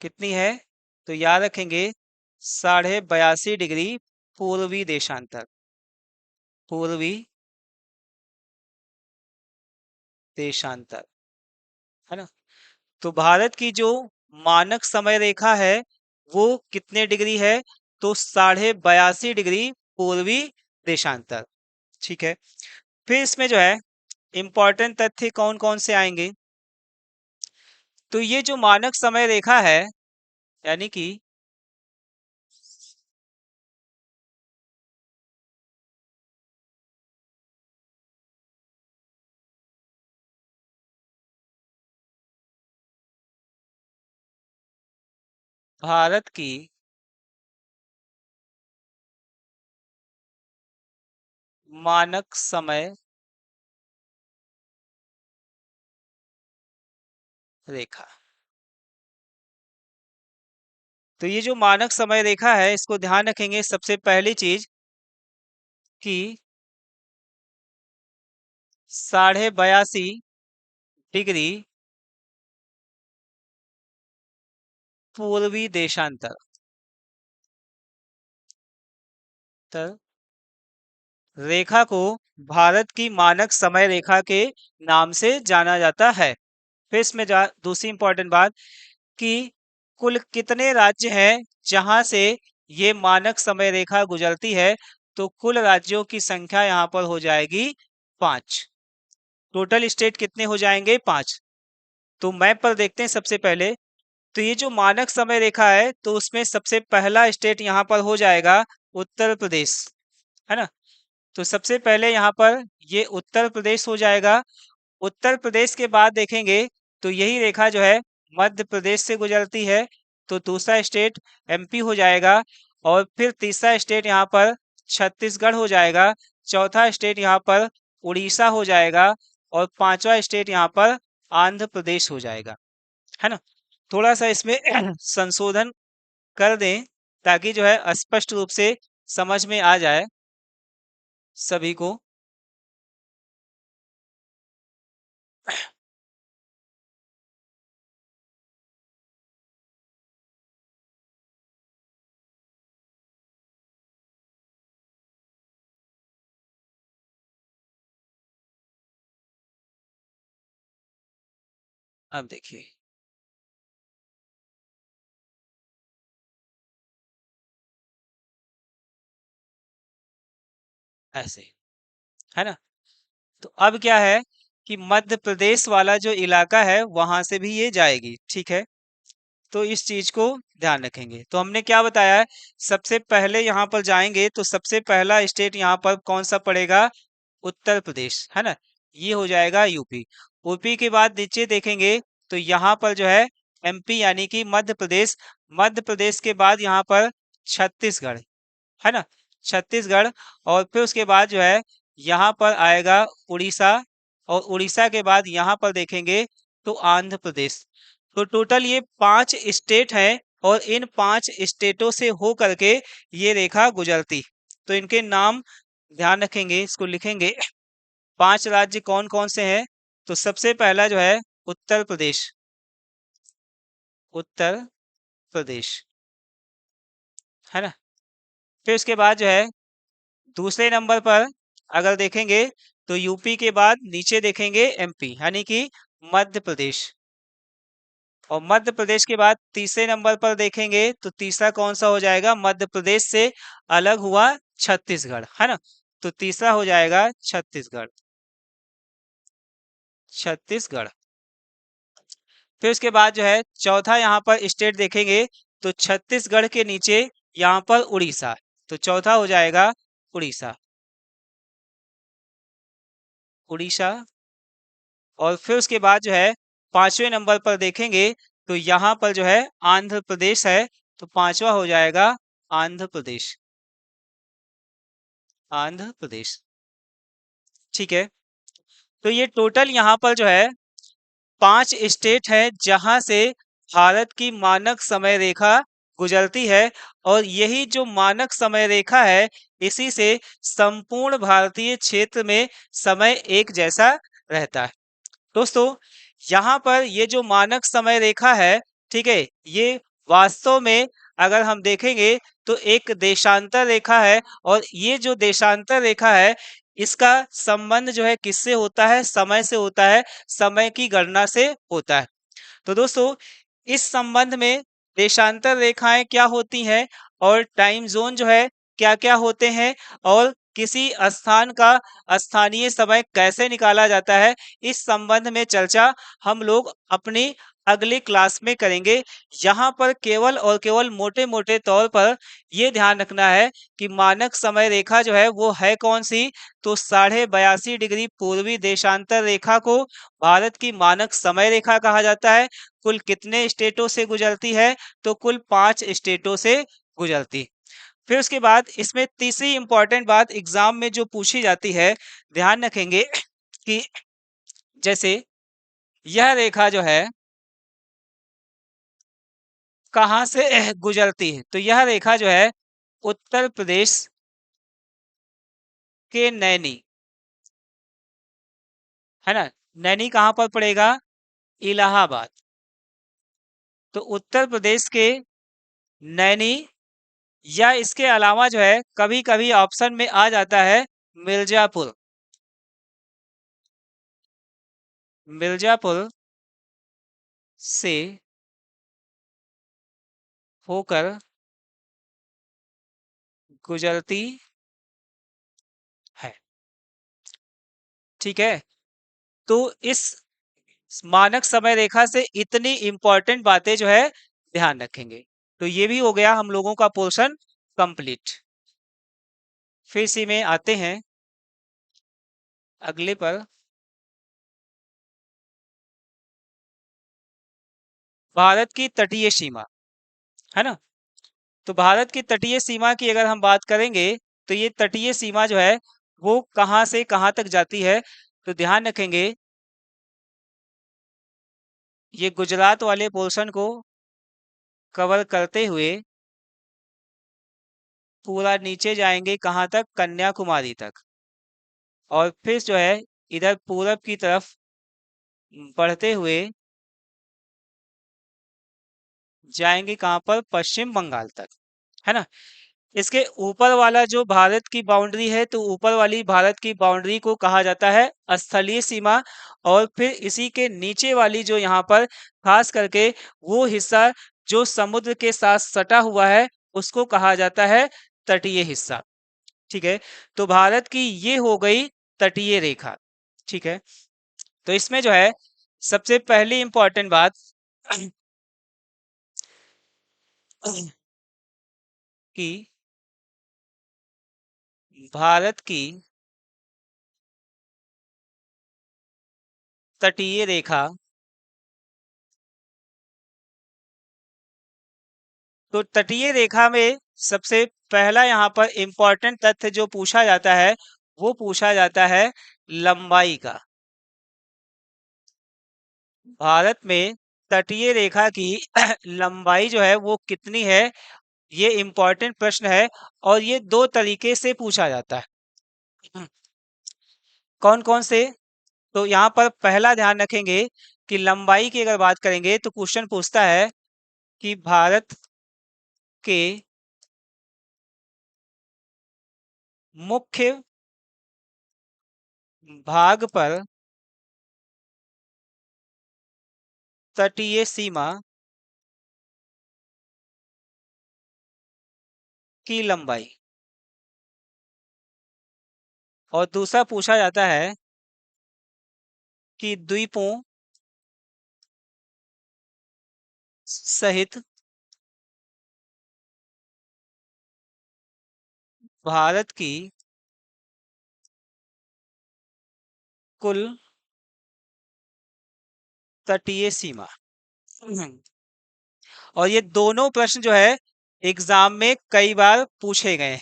Speaker 1: कितनी है, तो याद रखेंगे 82.5 डिग्री पूर्वी देशांतर, पूर्वी देशांतर, है ना। तो भारत की जो मानक समय रेखा है वो कितने डिग्री है, तो 82.5 डिग्री पूर्वी देशांतर, ठीक है। फिर इसमें जो है इंपॉर्टेंट तथ्य कौन कौन से आएंगे, तो ये जो मानक समय रेखा है, यानी कि भारत की मानक समय रेखा, तो ये जो मानक समय रेखा है इसको ध्यान रखेंगे सबसे पहली चीज कि 82.5 डिग्री पूर्वी देशांतर तर रेखा को भारत की मानक समय रेखा के नाम से जाना जाता है। फिर इसमें दूसरी इंपॉर्टेंट बात कि कुल कितने राज्य हैं जहां से ये मानक समय रेखा गुजरती है, तो कुल राज्यों की संख्या यहाँ पर हो जाएगी 5। टोटल स्टेट कितने हो जाएंगे, 5। तो मैप पर देखते हैं सबसे पहले। तो ये जो मानक समय रेखा है तो उसमें सबसे पहला स्टेट यहाँ पर हो जाएगा उत्तर प्रदेश, है ना। तो सबसे पहले यहाँ पर ये उत्तर प्रदेश हो जाएगा। उत्तर प्रदेश के बाद देखेंगे तो यही रेखा जो है मध्य प्रदेश से गुजरती है, तो दूसरा स्टेट एमपी हो जाएगा। और फिर तीसरा स्टेट यहाँ पर छत्तीसगढ़ हो जाएगा। चौथा स्टेट यहाँ पर उड़ीसा हो जाएगा। और पांचवा स्टेट यहाँ पर आंध्र प्रदेश हो जाएगा, है ना। थोड़ा सा इसमें संशोधन कर दें ताकि जो है स्पष्ट रूप से समझ में आ जाए सभी को। अब देखिए, ऐसे, है ना। तो अब क्या है कि मध्य प्रदेश वाला जो इलाका है वहां से भी ये जाएगी, ठीक है। तो इस चीज को ध्यान रखेंगे। तो हमने क्या बताया है, सबसे पहले यहाँ पर जाएंगे तो सबसे पहला स्टेट यहाँ पर कौन सा पड़ेगा, उत्तर प्रदेश, है ना। ये हो जाएगा यूपी। यूपी के बाद नीचे देखेंगे तो यहाँ पर जो है एमपी यानी कि मध्य प्रदेश। मध्य प्रदेश के बाद यहाँ पर छत्तीसगढ़, है ना, छत्तीसगढ़। और फिर उसके बाद जो है यहाँ पर आएगा उड़ीसा। और उड़ीसा के बाद यहाँ पर देखेंगे तो आंध्र प्रदेश। तो टोटल ये 5 स्टेट हैं और इन 5 स्टेटों से हो करके ये रेखा गुजरती। तो इनके नाम ध्यान रखेंगे, इसको लिखेंगे। 5 राज्य कौन कौन से हैं, तो सबसे पहला जो है उत्तर प्रदेश, उत्तर प्रदेश, है ना। फिर उसके बाद जो है दूसरे नंबर पर अगर देखेंगे तो यूपी के बाद नीचे देखेंगे एमपी यानी कि मध्य प्रदेश। और मध्य प्रदेश के बाद तीसरे नंबर पर देखेंगे तो तीसरा कौन सा हो जाएगा, मध्य प्रदेश से अलग हुआ छत्तीसगढ़, है ना। तो तीसरा हो जाएगा छत्तीसगढ़, छत्तीसगढ़। फिर उसके बाद जो है चौथा यहाँ पर स्टेट देखेंगे तो छत्तीसगढ़ के नीचे यहाँ पर उड़ीसा। तो चौथा हो जाएगा उड़ीसा, उड़ीसा। और फिर उसके बाद जो है पांचवें नंबर पर देखेंगे तो यहाँ पर जो है आंध्र प्रदेश है। तो पांचवा हो जाएगा आंध्र प्रदेश, आंध्र प्रदेश, ठीक है। तो ये टोटल यहाँ पर जो है 5 स्टेट है जहां से भारत की मानक समय रेखा गुजरती है। और यही जो मानक समय रेखा है इसी से संपूर्ण भारतीय क्षेत्र में समय एक जैसा रहता है। दोस्तों, यहाँ पर ये जो मानक समय रेखा है, ठीक है, ये वास्तव में अगर हम देखेंगे तो एक देशांतर रेखा है। और ये जो देशांतर रेखा है इसका संबंध जो है किससे होता है, समय से होता है, समय की गणना से होता है। तो दोस्तों, इस संबंध में देशांतर रेखाएं क्या होती हैं और टाइम जोन जो है क्या क्या होते हैं और किसी स्थान का स्थानीय समय कैसे निकाला जाता है, इस संबंध में चर्चा हम लोग अपनी अगली क्लास में करेंगे। यहाँ पर केवल और केवल मोटे मोटे तौर पर ये ध्यान रखना है कि मानक समय रेखा जो है वो है कौन सी। तो 82.5 डिग्री पूर्वी देशांतर रेखा को भारत की मानक समय रेखा कहा जाता है। कुल कितने स्टेटों से गुजरती है, तो कुल 5 स्टेटों से गुजरती। फिर उसके बाद इसमें तीसरी इंपॉर्टेंट बात एग्जाम में जो पूछी जाती है, ध्यान रखेंगे कि जैसे यह रेखा जो है कहाँ से गुजरती है, तो यह रेखा जो है उत्तर प्रदेश के नैनी, है ना। नैनी कहाँ पर पड़ेगा, इलाहाबाद। तो उत्तर प्रदेश के नैनी, या इसके अलावा जो है कभी कभी ऑप्शन में आ जाता है मिर्जापुर, मिर्जापुर से होकर गुजरती है, ठीक है। तो इस मानक समय रेखा से इतनी इंपॉर्टेंट बातें जो है ध्यान रखेंगे। तो ये भी हो गया हम लोगों का पोर्शन कंप्लीट। फिर इसी में आते हैं अगले पर, भारत की तटीय सीमा, है ना। तो भारत की तटीय सीमा की अगर हम बात करेंगे तो ये तटीय सीमा जो है वो कहाँ से कहाँ तक जाती है, तो ध्यान रखेंगे ये गुजरात वाले पोर्शन को कवर करते हुए पूरा नीचे जाएंगे कहाँ तक, कन्याकुमारी तक। और फिर जो है इधर पूरब की तरफ बढ़ते हुए जाएंगे कहाँ पर, पश्चिम बंगाल तक, है ना। इसके ऊपर वाला जो भारत की बाउंड्री है तो ऊपर वाली भारत की बाउंड्री को कहा जाता है स्थलीय सीमा। और फिर इसी के नीचे वाली जो यहाँ पर खास करके वो हिस्सा जो समुद्र के साथ सटा हुआ है उसको कहा जाता है तटीय हिस्सा। ठीक है। तो भारत की ये हो गई तटीय रेखा। ठीक है। तो इसमें जो है सबसे पहली इंपॉर्टेंट बात कि भारत की तटीय रेखा, तो तटीय रेखा में सबसे पहला यहाँ पर इंपॉर्टेंट तथ्य जो पूछा जाता है वो पूछा जाता है लंबाई का। भारत में तटीय रेखा की लंबाई जो है वो कितनी है, ये इंपॉर्टेंट प्रश्न है। और ये दो तरीके से पूछा जाता है। कौन कौन से? तो यहाँ पर पहला ध्यान रखेंगे कि लंबाई की अगर बात करेंगे तो क्वेश्चन पूछता है कि भारत के मुख्य भाग पर तटीय सीमा की लंबाई। और दूसरा पूछा जाता है कि द्वीपों सहित भारत की कुल तटीय सीमा। और ये दोनों प्रश्न जो है एग्जाम में कई बार पूछे गए हैं।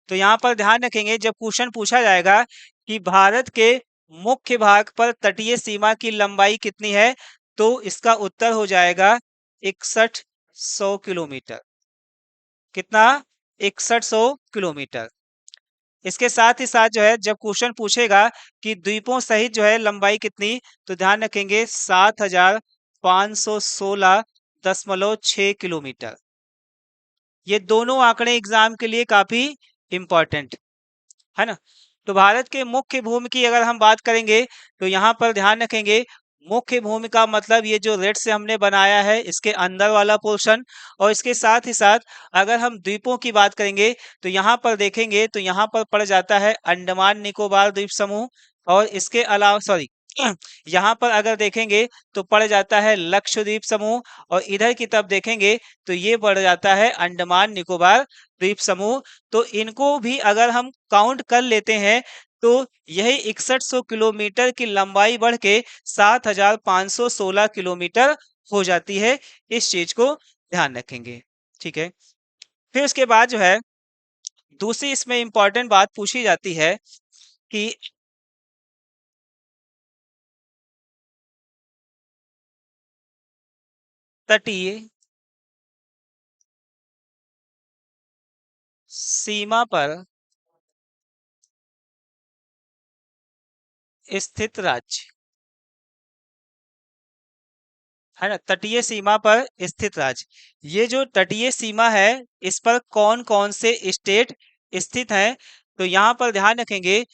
Speaker 1: तो यहाँ पर ध्यान रखेंगे जब क्वेश्चन पूछा जाएगा कि भारत के मुख्य भाग पर तटीय सीमा की लंबाई कितनी है, तो इसका उत्तर हो जाएगा 6100 किलोमीटर। कितना? 6100 किलोमीटर। इसके साथ ही साथ जो है जब क्वेश्चन पूछेगा कि द्वीपों सहित जो है लंबाई कितनी, तो ध्यान रखेंगे 7516.6 किलोमीटर। ये दोनों आंकड़े एग्जाम के लिए काफी इंपॉर्टेंट है ना। तो भारत के मुख्य भूमि की अगर हम बात करेंगे तो यहाँ पर ध्यान रखेंगे मुख्य भूमि का मतलब ये जो रेड से हमने बनाया है इसके अंदर वाला पोर्शन। और इसके साथ ही साथ अगर हम द्वीपों की बात करेंगे तो यहाँ पर देखेंगे तो यहाँ पर पड़ जाता है अंडमान निकोबार द्वीप समूह। और इसके अलावा सॉरी यहाँ पर अगर देखेंगे तो पड़ जाता है लक्षद्वीप समूह। और इधर की तरफ देखेंगे तो ये पड़ जाता है अंडमान निकोबार द्वीप समूह। तो इनको भी अगर हम काउंट कर लेते हैं तो यही 6100 किलोमीटर की लंबाई बढ़ के 7516 किलोमीटर हो जाती है। इस चीज को ध्यान रखेंगे। ठीक है। फिर उसके बाद जो है दूसरी इसमें इंपॉर्टेंट बात पूछी जाती है कि तटीय सीमा पर स्थित राज्य, है ना, तटीय सीमा पर स्थित राज्य। ये जो तटीय सीमा है इस पर कौन कौन से स्टेट स्थित हैं, तो यहाँ पर ध्यान रखेंगे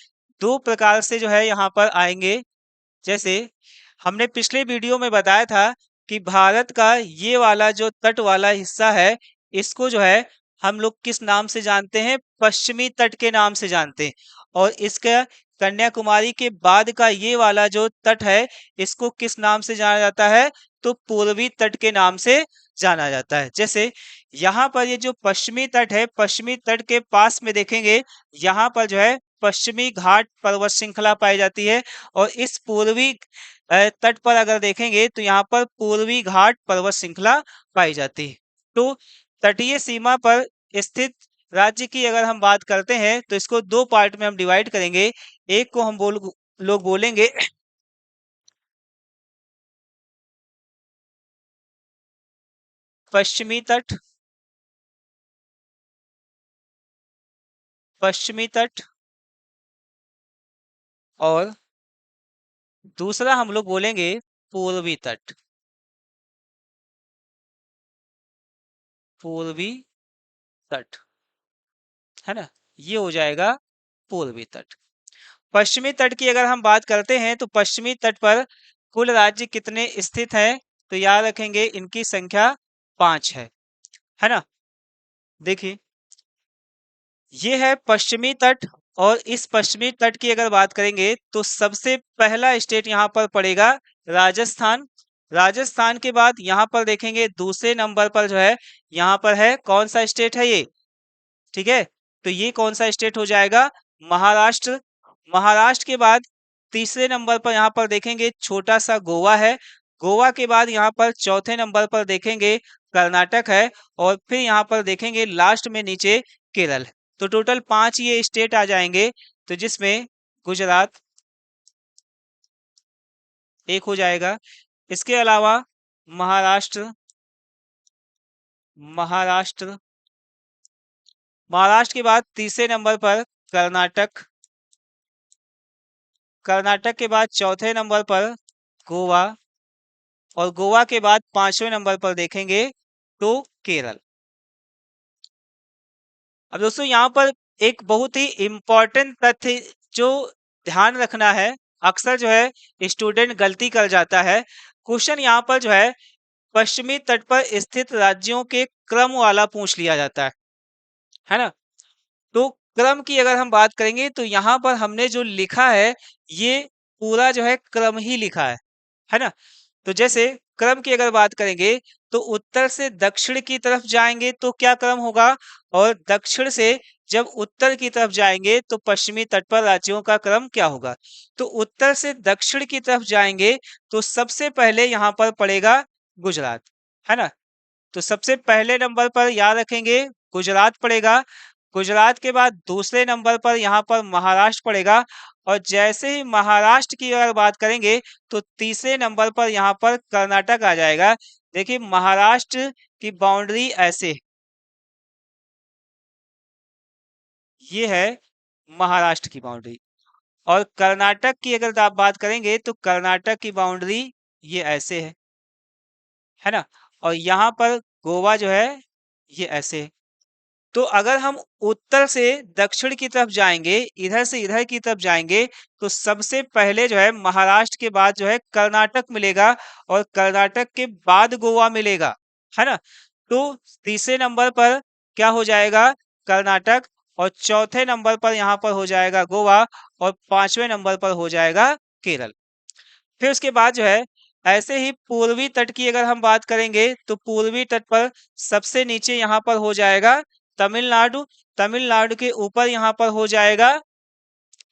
Speaker 1: दो प्रकार से जो है यहाँ पर आएंगे। जैसे हमने पिछले वीडियो में बताया था कि भारत का ये वाला जो तट वाला हिस्सा है इसको जो है हम लोग किस नाम से जानते हैं? पश्चिमी तट के नाम से जानते हैं। और इसका कन्याकुमारी के बाद का ये वाला जो तट है इसको किस नाम से जाना जाता है? तो पूर्वी तट के नाम से जाना जाता है। जैसे यहाँ पर ये जो पश्चिमी तट है, पश्चिमी तट के पास में देखेंगे यहाँ पर जो है पश्चिमी घाट पर्वत श्रृंखला पाई जाती है। और इस पूर्वी तट पर अगर देखेंगे तो यहाँ पर पूर्वी घाट पर्वत श्रृंखला पाई जाती है। तो तटीय सीमा पर स्थित राज्य की अगर हम बात करते हैं तो इसको दो पार्ट में हम डिवाइड करेंगे। एक को हम लोग बोलेंगे पश्चिमी तट, पश्चिमी तट। और दूसरा हम लोग बोलेंगे पूर्वी तट, पूर्वी तट, है ना। ये हो जाएगा पूर्वी तट। पश्चिमी तट की अगर हम बात करते हैं तो पश्चिमी तट पर कुल राज्य कितने स्थित हैं? तो याद रखेंगे इनकी संख्या 5 है ना। देखिए ये है पश्चिमी तट। और इस पश्चिमी तट की अगर बात करेंगे तो सबसे पहला स्टेट यहाँ पर पड़ेगा राजस्थान। राजस्थान के बाद यहाँ पर देखेंगे दूसरे नंबर पर जो है यहाँ पर है कौन सा स्टेट है ये, ठीक है। तो ये कौन सा स्टेट हो जाएगा, महाराष्ट्र। महाराष्ट्र के बाद तीसरे नंबर पर यहाँ पर देखेंगे छोटा सा गोवा है। गोवा के बाद यहाँ पर चौथे नंबर पर देखेंगे कर्नाटक है। और फिर यहाँ पर देखेंगे लास्ट में नीचे केरल। तो टोटल 5 ये स्टेट आ जाएंगे। तो जिसमें गुजरात एक हो जाएगा। इसके अलावा महाराष्ट्र, महाराष्ट्र, महाराष्ट्र के बाद तीसरे नंबर पर कर्नाटक, कर्नाटक के बाद चौथे नंबर पर गोवा, और गोवा के बाद पांचवें नंबर पर देखेंगे तो केरल। अब दोस्तों यहाँ पर एक बहुत ही इम्पोर्टेंट तथ्य जो ध्यान रखना है, अक्सर जो है स्टूडेंट गलती कर जाता है। क्वेश्चन यहाँ पर जो है पश्चिमी तट पर स्थित राज्यों के क्रम वाला पूछ लिया जाता है ना। तो क्रम की अगर हम बात करेंगे तो यहाँ पर हमने जो लिखा है ये पूरा जो है क्रम ही लिखा है ना। तो जैसे क्रम की अगर बात करेंगे तो उत्तर से दक्षिण की तरफ जाएंगे तो क्या क्रम होगा, और दक्षिण से जब उत्तर की तरफ जाएंगे तो पश्चिमी तट पर राज्यों का क्रम क्या होगा। तो उत्तर से दक्षिण की तरफ जाएंगे तो सबसे पहले यहाँ पर पड़ेगा गुजरात, है ना। तो सबसे पहले नंबर पर याद रखेंगे गुजरात पड़ेगा। गुजरात के बाद दूसरे नंबर पर यहाँ पर महाराष्ट्र पड़ेगा। और जैसे ही महाराष्ट्र की अगर बात करेंगे तो तीसरे नंबर पर यहाँ पर कर्नाटक आ जाएगा। देखिए महाराष्ट्र की बाउंड्री ऐसे, ये है महाराष्ट्र की बाउंड्री। और कर्नाटक की अगर आप बात करेंगे तो कर्नाटक की बाउंड्री ये ऐसे है ना। और यहाँ पर गोवा जो है ये ऐसे है। तो अगर हम उत्तर से दक्षिण की तरफ जाएंगे, इधर से इधर की तरफ जाएंगे, तो सबसे पहले जो है महाराष्ट्र के बाद जो है कर्नाटक मिलेगा। और कर्नाटक के बाद गोवा मिलेगा, है ना। तो तीसरे नंबर पर क्या हो जाएगा, कर्नाटक। और चौथे नंबर पर यहाँ पर हो जाएगा गोवा। और पांचवें नंबर पर हो जाएगा केरल। फिर उसके बाद जो है ऐसे ही पूर्वी तट की अगर हम बात करेंगे तो पूर्वी तट पर सबसे नीचे यहाँ पर हो जाएगा तमिलनाडु। तमिलनाडु के ऊपर यहाँ पर हो जाएगा,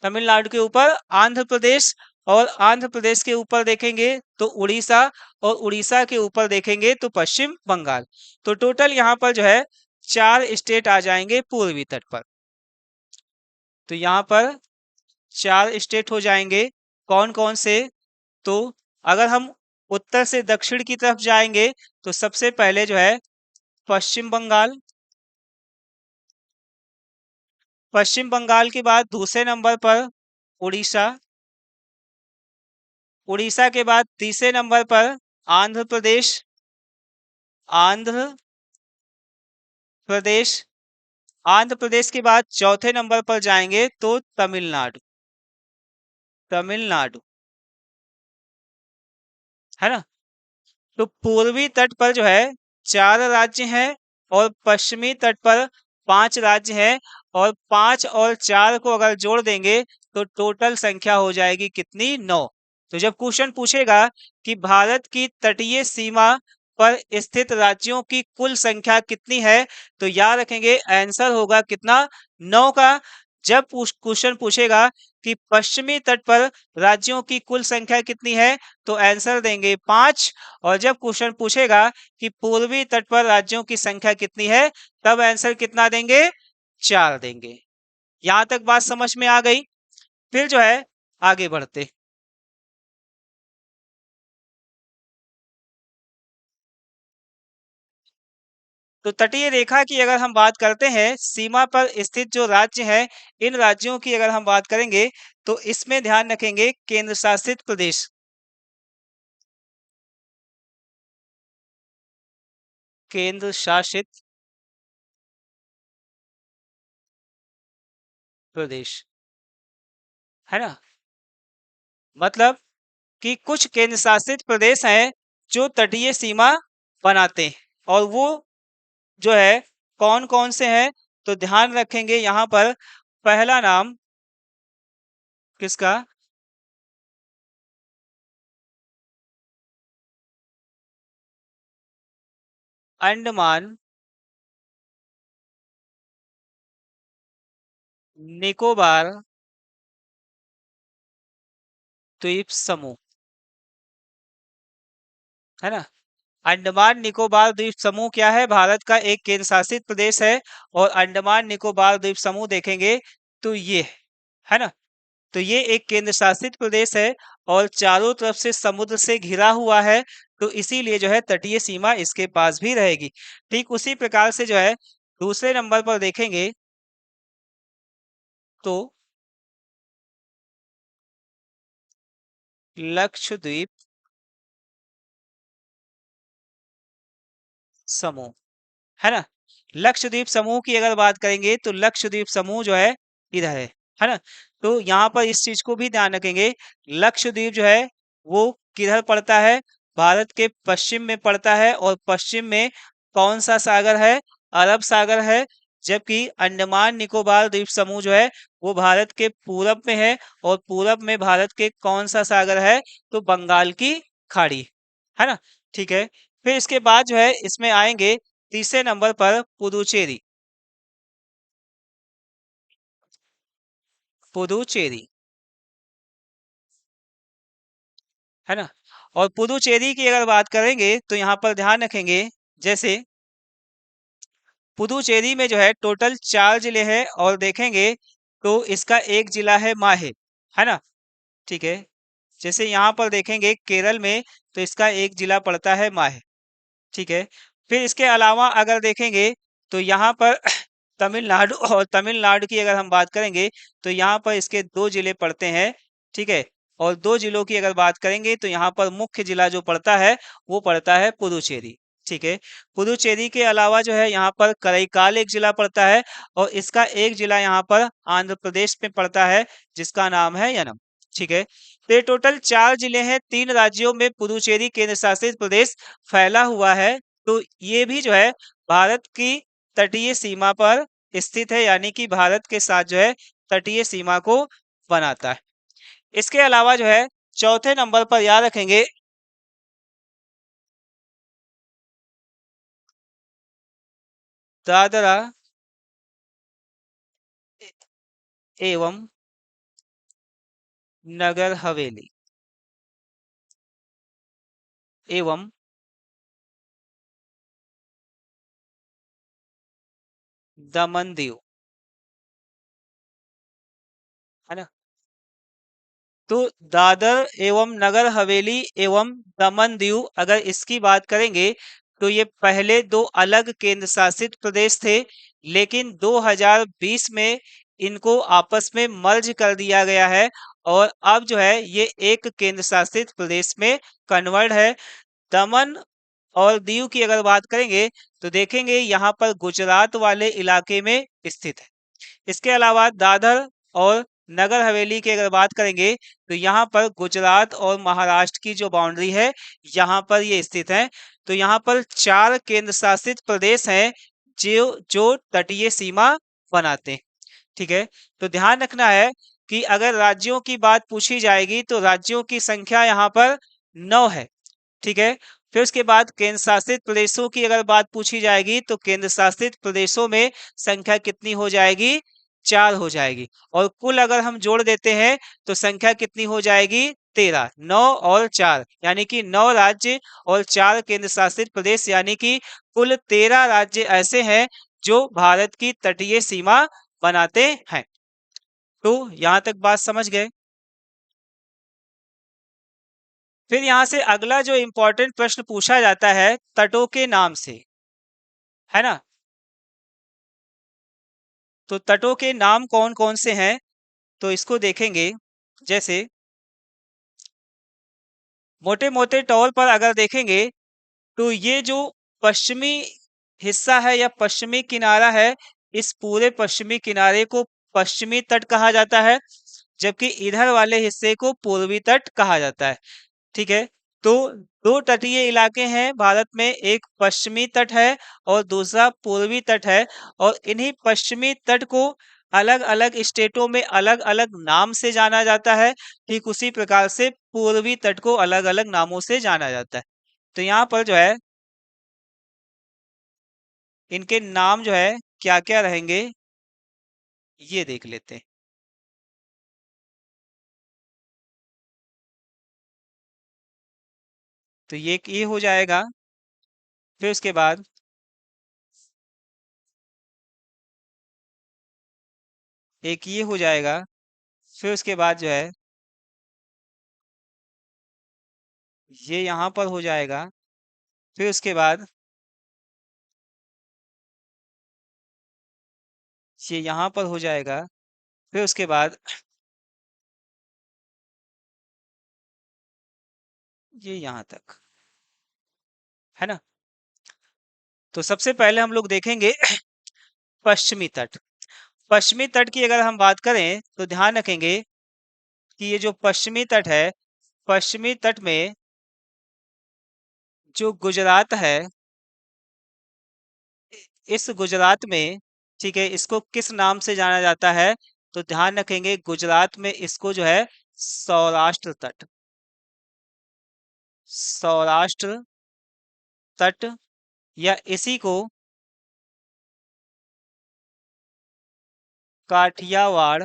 Speaker 1: तमिलनाडु के ऊपर आंध्र प्रदेश। और आंध्र प्रदेश के ऊपर देखेंगे तो उड़ीसा। और उड़ीसा के ऊपर देखेंगे तो पश्चिम बंगाल। तो टोटल यहाँ पर जो है 4 स्टेट आ जाएंगे पूर्वी तट पर। तो यहाँ पर 4 स्टेट हो जाएंगे। कौन कौन से, तो अगर हम उत्तर से दक्षिण की तरफ जाएंगे तो सबसे पहले जो है पश्चिम बंगाल। पश्चिम बंगाल के बाद दूसरे नंबर पर उड़ीसा। उड़ीसा के बाद तीसरे नंबर पर आंध्र प्रदेश। आंध्र प्रदेश। आंध्र प्रदेश के बाद चौथे नंबर पर जाएंगे तो तमिलनाडु। तमिलनाडु, है ना। तो पूर्वी तट पर जो है 4 राज्य हैं। और पश्चिमी तट पर 5 राज्य हैं। और 5 और 4 को अगर जोड़ देंगे तो टोटल संख्या हो जाएगी कितनी, 9। तो जब क्वेश्चन पूछेगा कि भारत की तटीय सीमा पर स्थित राज्यों की कुल संख्या कितनी है, तो याद रखेंगे आंसर होगा कितना, 9 का। जब क्वेश्चन पूछेगा कि पश्चिमी तट पर राज्यों की कुल संख्या कितनी है, तो आंसर देंगे 5। और जब क्वेश्चन पूछेगा कि पूर्वी तट पर राज्यों की संख्या कितनी है, तब आंसर कितना देंगे, 4 देंगे। यहां तक बात समझ में आ गई। फिर जो है आगे बढ़ते। तो तटीय रेखा की अगर हम बात करते हैं, सीमा पर स्थित जो राज्य है, इन राज्यों की अगर हम बात करेंगे तो इसमें ध्यान रखेंगे केंद्र शासित प्रदेश। केंद्र शासित प्रदेश, है ना। मतलब कि कुछ केंद्र शासित प्रदेश हैं जो तटीय सीमा बनाते हैं। और वो जो है कौन कौन से हैं, तो ध्यान रखेंगे यहाँ पर पहला नाम किसका? अंडमान निकोबार द्वीप समूह, है ना। अंडमान निकोबार द्वीप समूह क्या है? भारत का एक केंद्र शासित प्रदेश है। और अंडमान निकोबार द्वीप समूह देखेंगे तो ये है ना। तो ये एक केंद्र शासित प्रदेश है और चारों तरफ से समुद्र से घिरा हुआ है। तो इसीलिए जो है तटीय सीमा इसके पास भी रहेगी। ठीक उसी प्रकार से जो है दूसरे नंबर पर देखेंगे तो लक्षद्वीप समूह, है ना। लक्षद्वीप समूह की अगर बात करेंगे तो लक्षद्वीप समूह जो है इधर है ना। तो यहाँ पर इस चीज को भी ध्यान रखेंगे, लक्षद्वीप जो है वो किधर पड़ता है? भारत के पश्चिम में पड़ता है। और पश्चिम में कौन सा सागर है? अरब सागर है। जबकि अंडमान निकोबार द्वीप समूह जो है वो भारत के पूरब में है। और पूरब में भारत के कौन सा सागर है? तो बंगाल की खाड़ी, है ना। ठीक है। फिर इसके बाद जो है इसमें आएंगे तीसरे नंबर पर पुदुचेरी, पुदुचेरी, है ना। और पुदुचेरी की अगर बात करेंगे तो यहाँ पर ध्यान रखेंगे, जैसे पुदुचेरी में जो है टोटल 4 जिले हैं। और देखेंगे तो इसका एक जिला है माहे, है ना। ठीक है। जैसे यहाँ पर देखेंगे केरल में तो इसका एक जिला पड़ता है माहे। ठीक है। फिर इसके अलावा अगर देखेंगे तो यहाँ पर तमिलनाडु, और तमिलनाडु की अगर हम बात करेंगे तो यहाँ पर इसके 2 जिले पड़ते हैं। ठीक है। और 2 जिलों की अगर बात करेंगे तो यहाँ पर मुख्य जिला जो पड़ता है वो पड़ता है पुदुचेरी। ठीक है। पुदुचेरी के अलावा जो है यहाँ पर करईकाल एक जिला पड़ता है। और इसका एक जिला यहाँ पर आंध्र प्रदेश में पड़ता है जिसका नाम है यनम। ठीक है। तो ये टोटल 4 जिले हैं, 3 राज्यों में पुदुचेरी केंद्र शासित प्रदेश फैला हुआ है। तो ये भी जो है भारत की तटीय सीमा पर स्थित है, यानी कि भारत के साथ जो है तटीय सीमा को बनाता है। इसके अलावा जो है चौथे नंबर पर याद रखेंगे दादरा एवं नगर हवेली एवं दमन दीव, है ना। तो दादर एवं नगर हवेली एवं दमन दीव अगर इसकी बात करेंगे तो ये पहले 2 अलग केंद्र शासित प्रदेश थे। लेकिन 2020 में इनको आपस में मर्ज कर दिया गया है। और अब जो है ये एक केंद्र शासित प्रदेश में कन्वर्ट है। दमन और दीव की अगर बात करेंगे तो देखेंगे यहाँ पर गुजरात वाले इलाके में स्थित है। इसके अलावा दादर और नगर हवेली की अगर बात करेंगे तो यहाँ पर गुजरात और महाराष्ट्र की जो बाउंड्री है यहाँ पर ये स्थित है। तो यहाँ पर 4 केंद्र शासित प्रदेश हैं जो जो तटीय सीमा बनाते हैं। ठीक है। तो ध्यान रखना है कि अगर राज्यों की बात पूछी जाएगी तो राज्यों की संख्या यहाँ पर 9 है। ठीक है। फिर उसके बाद केंद्र शासित प्रदेशों की अगर बात पूछी जाएगी तो केंद्र शासित प्रदेशों में संख्या कितनी हो जाएगी? 4 हो जाएगी। और कुल अगर हम जोड़ देते हैं तो संख्या कितनी हो जाएगी? 13। 9 और 4 यानी कि 9 राज्य और 4 केंद्र शासित प्रदेश, यानी कि कुल 13 राज्य ऐसे हैं जो भारत की तटीय सीमा बनाते हैं। तो यहां तक बात समझ गए। फिर यहाँ से अगला जो इंपॉर्टेंट प्रश्न पूछा जाता है तटों के नाम से, है ना। तो तटों के नाम कौन कौन से हैं तो इसको देखेंगे। जैसे मोटे मोटे तौर पर अगर देखेंगे तो ये जो पश्चिमी हिस्सा है या पश्चिमी किनारा है, इस पूरे पश्चिमी किनारे को पश्चिमी तट कहा जाता है। जबकि इधर वाले हिस्से को पूर्वी तट कहा जाता है। ठीक है। तो दो तटीय इलाके हैं भारत में, एक पश्चिमी तट है और दूसरा पूर्वी तट है। और इन्हीं पश्चिमी तट को अलग अलग स्टेटों में अलग अलग नाम से जाना जाता है। ठीक उसी प्रकार से पूर्वी तट को अलग अलग नामों से जाना जाता है। तो यहाँ पर जो है इनके नाम जो है क्या क्या रहेंगे ये देख लेते हैं। तो ये हो जाएगा। फिर उसके बाद एक ये हो जाएगा। फिर उसके बाद जो है ये यहाँ पर हो जाएगा। फिर उसके बाद ये यहाँ पर हो जाएगा। फिर उसके बाद ये यहाँ तक, है ना। तो सबसे पहले हम लोग देखेंगे पश्चिमी तट। पश्चिमी तट की अगर हम बात करें तो ध्यान रखेंगे कि ये जो पश्चिमी तट है, पश्चिमी तट में जो गुजरात है, इस गुजरात में, ठीक है, इसको किस नाम से जाना जाता है? तो ध्यान रखेंगे गुजरात में इसको जो है सौराष्ट्र तट, सौराष्ट्र तट, या इसी को काठियावाड़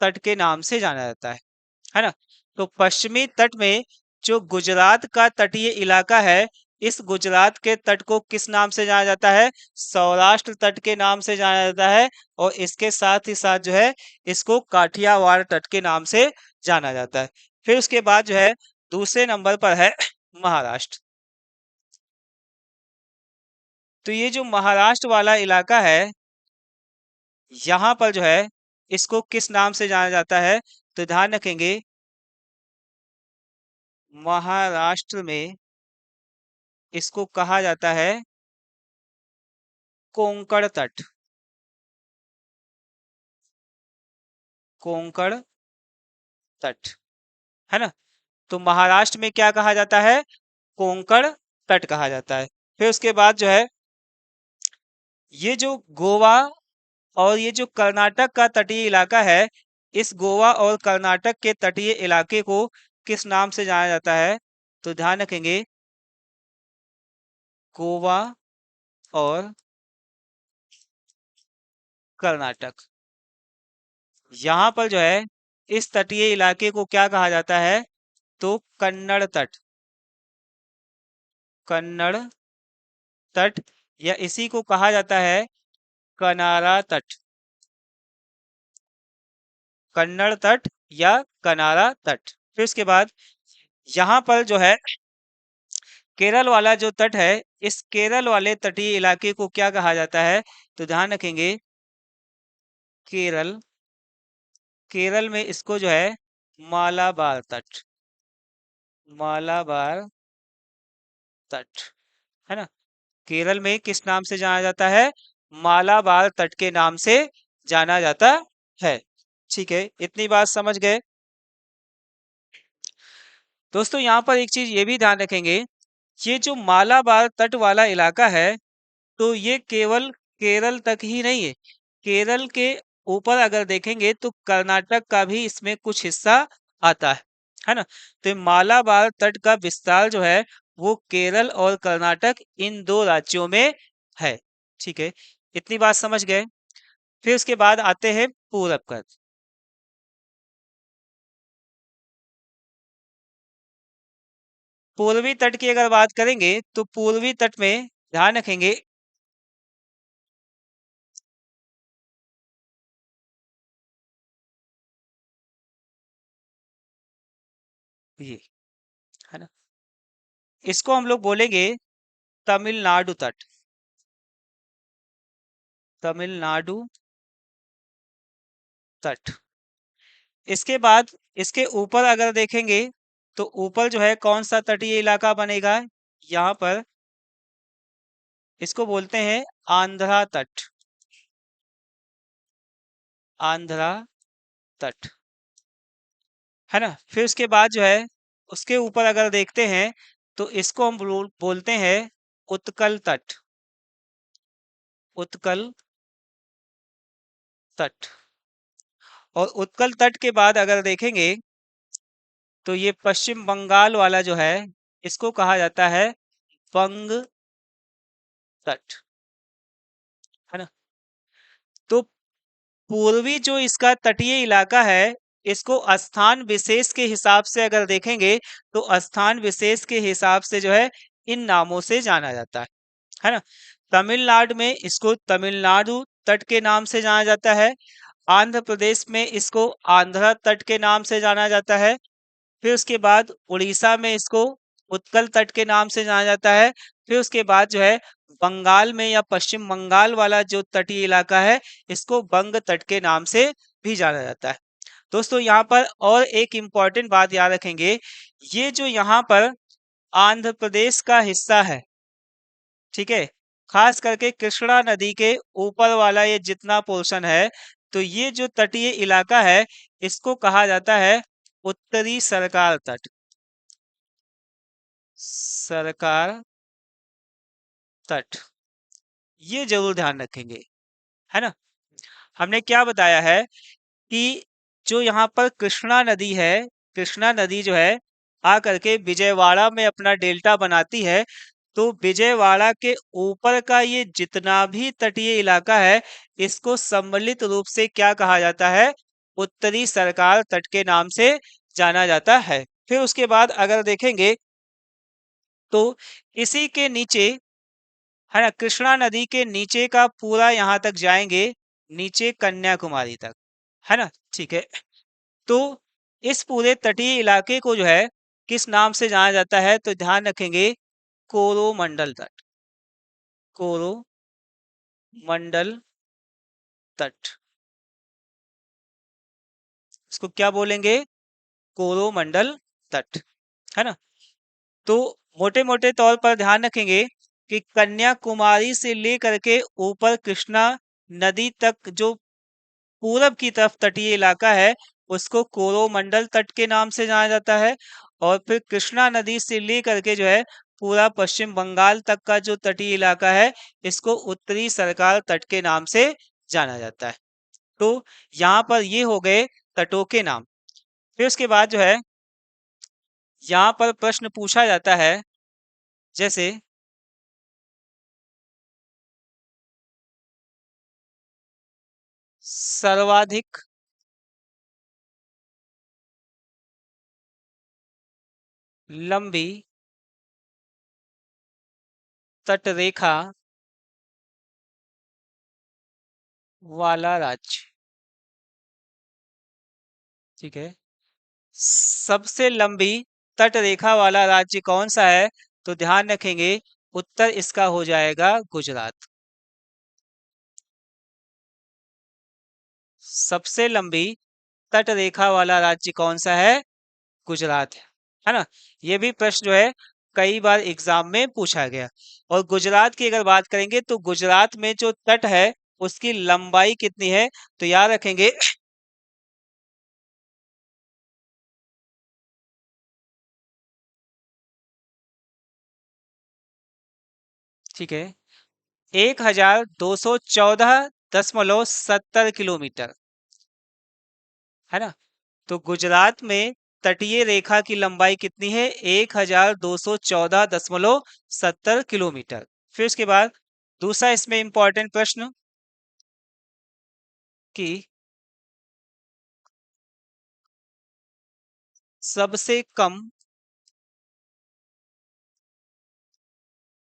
Speaker 1: तट के नाम से जाना जाता है ना। तो पश्चिमी तट में जो गुजरात का तटीय इलाका है, इस गुजरात के तट को किस नाम से जाना जाता है? सौराष्ट्र तट के नाम से जाना जाता है। और इसके साथ ही साथ जो है इसको काठियावाड़ तट के नाम से जाना जाता है। फिर उसके बाद जो है दूसरे नंबर पर है महाराष्ट्र। तो ये जो महाराष्ट्र वाला इलाका है, यहाँ पर जो है इसको किस नाम से जाना जाता है? तो ध्यान रखेंगे महाराष्ट्र में इसको कहा जाता है कोंकण तट, कोंकण तट, है ना। तो महाराष्ट्र में क्या कहा जाता है? कोंकण तट कहा जाता है। फिर उसके बाद जो है ये जो गोवा और ये जो कर्नाटक का तटीय इलाका है, इस गोवा और कर्नाटक के तटीय इलाके को किस नाम से जाना जाता है? तो ध्यान रखेंगे गोवा और कर्नाटक, यहाँ पर जो है इस तटीय इलाके को क्या कहा जाता है? तो कन्नड़ तट, कन्नड़ तट, या इसी को कहा जाता है कनारा तट, कन्नड़ तट या कनारा तट। फिर उसके बाद यहाँ पर जो है केरल वाला जो तट है, इस केरल वाले तटीय इलाके को क्या कहा जाता है? तो ध्यान रखेंगे केरल, केरल में इसको जो है मालाबार तट, मालाबार तट, है ना। केरल में किस नाम से जाना जाता है? मालाबार तट के नाम से जाना जाता है। ठीक है, इतनी बात समझ गए। दोस्तों यहाँ पर एक चीज ये भी ध्यान रखेंगे, ये जो मालाबार तट वाला इलाका है, तो ये केवल केरल तक ही नहीं है। केरल के ऊपर अगर देखेंगे तो कर्नाटक का भी इसमें कुछ हिस्सा आता है ना। तो ये मालाबार तट का विस्तार जो है वो केरल और कर्नाटक इन दो राज्यों में है। ठीक है, इतनी बात समझ गए। फिर उसके बाद आते हैं पूरब कर। पूर्वी तट की अगर बात करेंगे तो पूर्वी तट में ध्यान रखेंगे ये, है ना, इसको हम लोग बोलेंगे तमिलनाडु तट, तमिलनाडु तट। इसके बाद इसके ऊपर अगर देखेंगे तो ऊपर जो है कौन सा तटीय इलाका बनेगा? यहाँ पर इसको बोलते हैं आंध्रा तट, आंध्रा तट, है ना। फिर उसके बाद जो है उसके ऊपर अगर देखते हैं तो इसको हम बोलते हैं उत्कल तट। उत्कल तट। और उत्कल तट के बाद अगर देखेंगे तो ये पश्चिम बंगाल वाला जो है इसको कहा जाता है बंग तट। है ना। तो पूर्वी जो इसका तटीय इलाका है इसको स्थान विशेष के हिसाब से अगर देखेंगे तो स्थान विशेष के हिसाब से जो है इन नामों से जाना जाता है ना। तमिलनाडु में इसको तमिलनाडु तट के नाम से जाना जाता है। आंध्र प्रदेश में इसको आंध्रा तट के नाम से जाना जाता है। फिर उसके बाद उड़ीसा में इसको उत्कल तट के नाम से जाना जाता है। फिर उसके बाद जो है बंगाल में या पश्चिम बंगाल वाला जो तटीय इलाका है इसको बंग तट के नाम से भी जाना जाता है। दोस्तों यहाँ पर और एक इम्पॉर्टेंट बात याद रखेंगे, ये जो यहाँ पर आंध्र प्रदेश का हिस्सा है, ठीक है, खास करके कृष्णा नदी के ऊपर वाला ये जितना पोर्शन है, तो ये जो तटीय इलाका है इसको कहा जाता है उत्तरी सरकार तट। सरकार तट, ये जरूर ध्यान रखेंगे, है ना। हमने क्या बताया है कि जो यहाँ पर कृष्णा नदी है, कृष्णा नदी जो है आ करके विजयवाड़ा में अपना डेल्टा बनाती है। तो विजयवाड़ा के ऊपर का ये जितना भी तटीय इलाका है इसको सम्मिलित रूप से क्या कहा जाता है, उत्तरी सरकार तट के नाम से जाना जाता है। फिर उसके बाद अगर देखेंगे तो इसी के नीचे, है ना, कृष्णा नदी के नीचे का पूरा यहाँ तक जाएंगे, नीचे कन्याकुमारी तक, है ना। ठीक है। तो इस पूरे तटीय इलाके को जो है किस नाम से जाना जाता है, तो ध्यान रखेंगे कोरोमंडल तट। कोरोमंडल तट, इसको क्या बोलेंगे, कोरोमंडल तट, है ना। तो मोटे मोटे तौर पर ध्यान रखेंगे कि कन्याकुमारी से लेकर के ऊपर कृष्णा नदी तक जो पूरब की तरफ तटीय इलाका है उसको कोरोमंडल तट के नाम से जाना जाता है। और फिर कृष्णा नदी से लेकर के जो है पूरा पश्चिम बंगाल तक का जो तटीय इलाका है इसको उत्तरी सरकार तट के नाम से जाना जाता है। तो यहाँ पर ये हो गए तटों के नाम। फिर उसके बाद जो है यहाँ पर प्रश्न पूछा जाता है, जैसे सर्वाधिक लंबी तटरेखा वाला राज्य, ठीक है, सबसे लंबी तटरेखा वाला राज्य कौन सा है, तो ध्यान रखेंगे उत्तर इसका हो जाएगा गुजरात। सबसे लंबी तटरेखा वाला राज्य कौन सा है, गुजरात है ना। ये भी प्रश्न जो है कई बार एग्जाम में पूछा गया। और गुजरात की अगर बात करेंगे तो गुजरात में जो तट है उसकी लंबाई कितनी है, तो याद रखेंगे ठीक है, 1214.70 किलोमीटर, है ना। तो गुजरात में तटीय रेखा की लंबाई कितनी है, 1214.70 किलोमीटर। फिर उसके बाद दूसरा इसमें इंपॉर्टेंट प्रश्न कि सबसे कम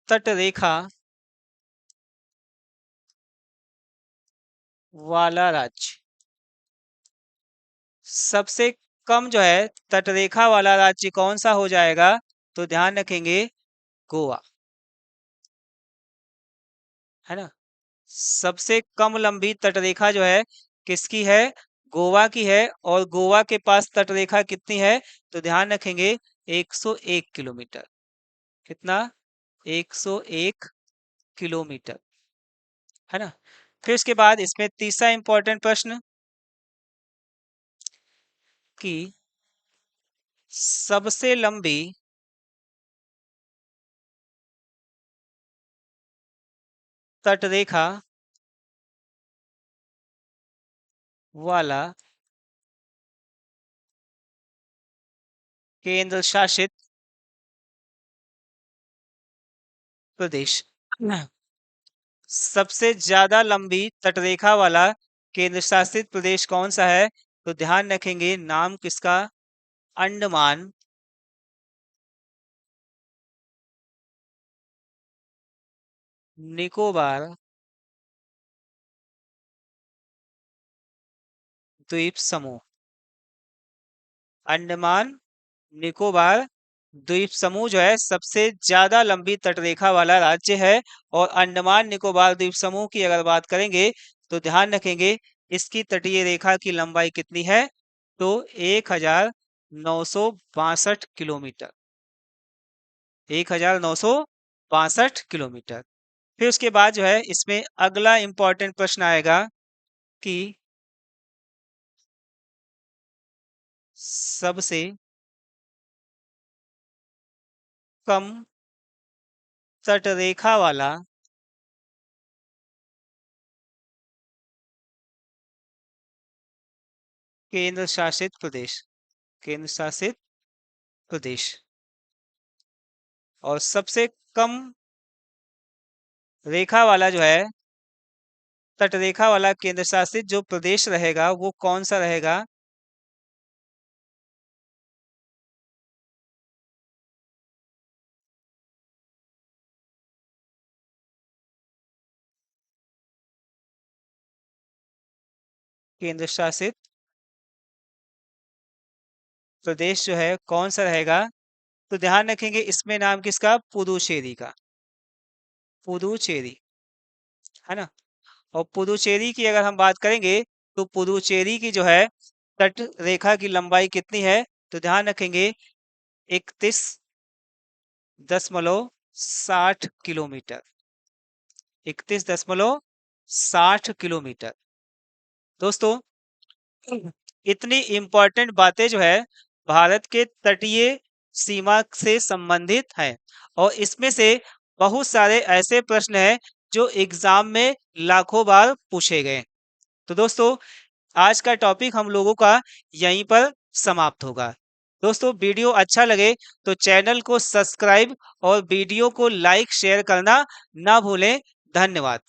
Speaker 1: तटरेखा वाला राज्य, सबसे कम जो है तटरेखा वाला राज्य कौन सा हो जाएगा, तो ध्यान रखेंगे गोवा, है ना। सबसे कम लंबी तटरेखा जो है किसकी है, गोवा की है। और गोवा के पास तटरेखा कितनी है, तो ध्यान रखेंगे 101 किलोमीटर। कितना, 101 किलोमीटर, है ना। फिर उसके बाद इसमें तीसरा इंपॉर्टेंट प्रश्न कि सबसे लंबी तटरेखा वाला केंद्र शासित प्रदेश। सबसे ज्यादा लंबी तटरेखा वाला केंद्र शासित प्रदेश कौन सा है? तो ध्यान रखेंगे नाम किसका? अंडमान निकोबार द्वीप समूह। अंडमान निकोबार द्वीप समूह जो है सबसे ज्यादा लंबी तटरेखा वाला राज्य है। और अंडमान निकोबार द्वीप समूह की अगर बात करेंगे तो ध्यान रखेंगे इसकी तटीय रेखा की लंबाई कितनी है? तो 1962 किलोमीटर। 1962 किलोमीटर। फिर उसके बाद जो है इसमें अगला इंपॉर्टेंट प्रश्न आएगा कि सबसे कम तटरेखा वाला केंद्र शासित प्रदेश। केंद्र शासित प्रदेश। और सबसे कम रेखा वाला जो है तटरेखा वाला केंद्र शासित जो प्रदेश रहेगा वो कौन सा रहेगा? केंद्र शासित प्रदेश जो है कौन सा रहेगा? तो ध्यान रखेंगे इसमें नाम किसका? पुदुचेरी का। पुदुचेरी, है ना। और पुदुचेरी की अगर हम बात करेंगे तो पुदुचेरी की जो है तट रेखा की लंबाई कितनी है? तो ध्यान रखेंगे 31.60 किलोमीटर। 31.60 किलोमीटर। दोस्तों, इतनी इंपॉर्टेंट बातें जो है भारत के तटीय सीमा से संबंधित हैं। और इसमें से बहुत सारे ऐसे प्रश्न हैं जो एग्जाम में लाखों बार पूछे गए। तो दोस्तों, आज का टॉपिक हम लोगों का यहीं पर समाप्त होगा। दोस्तों, वीडियो अच्छा लगे तो चैनल को सब्सक्राइब और वीडियो को लाइक शेयर करना ना भूलें। धन्यवाद।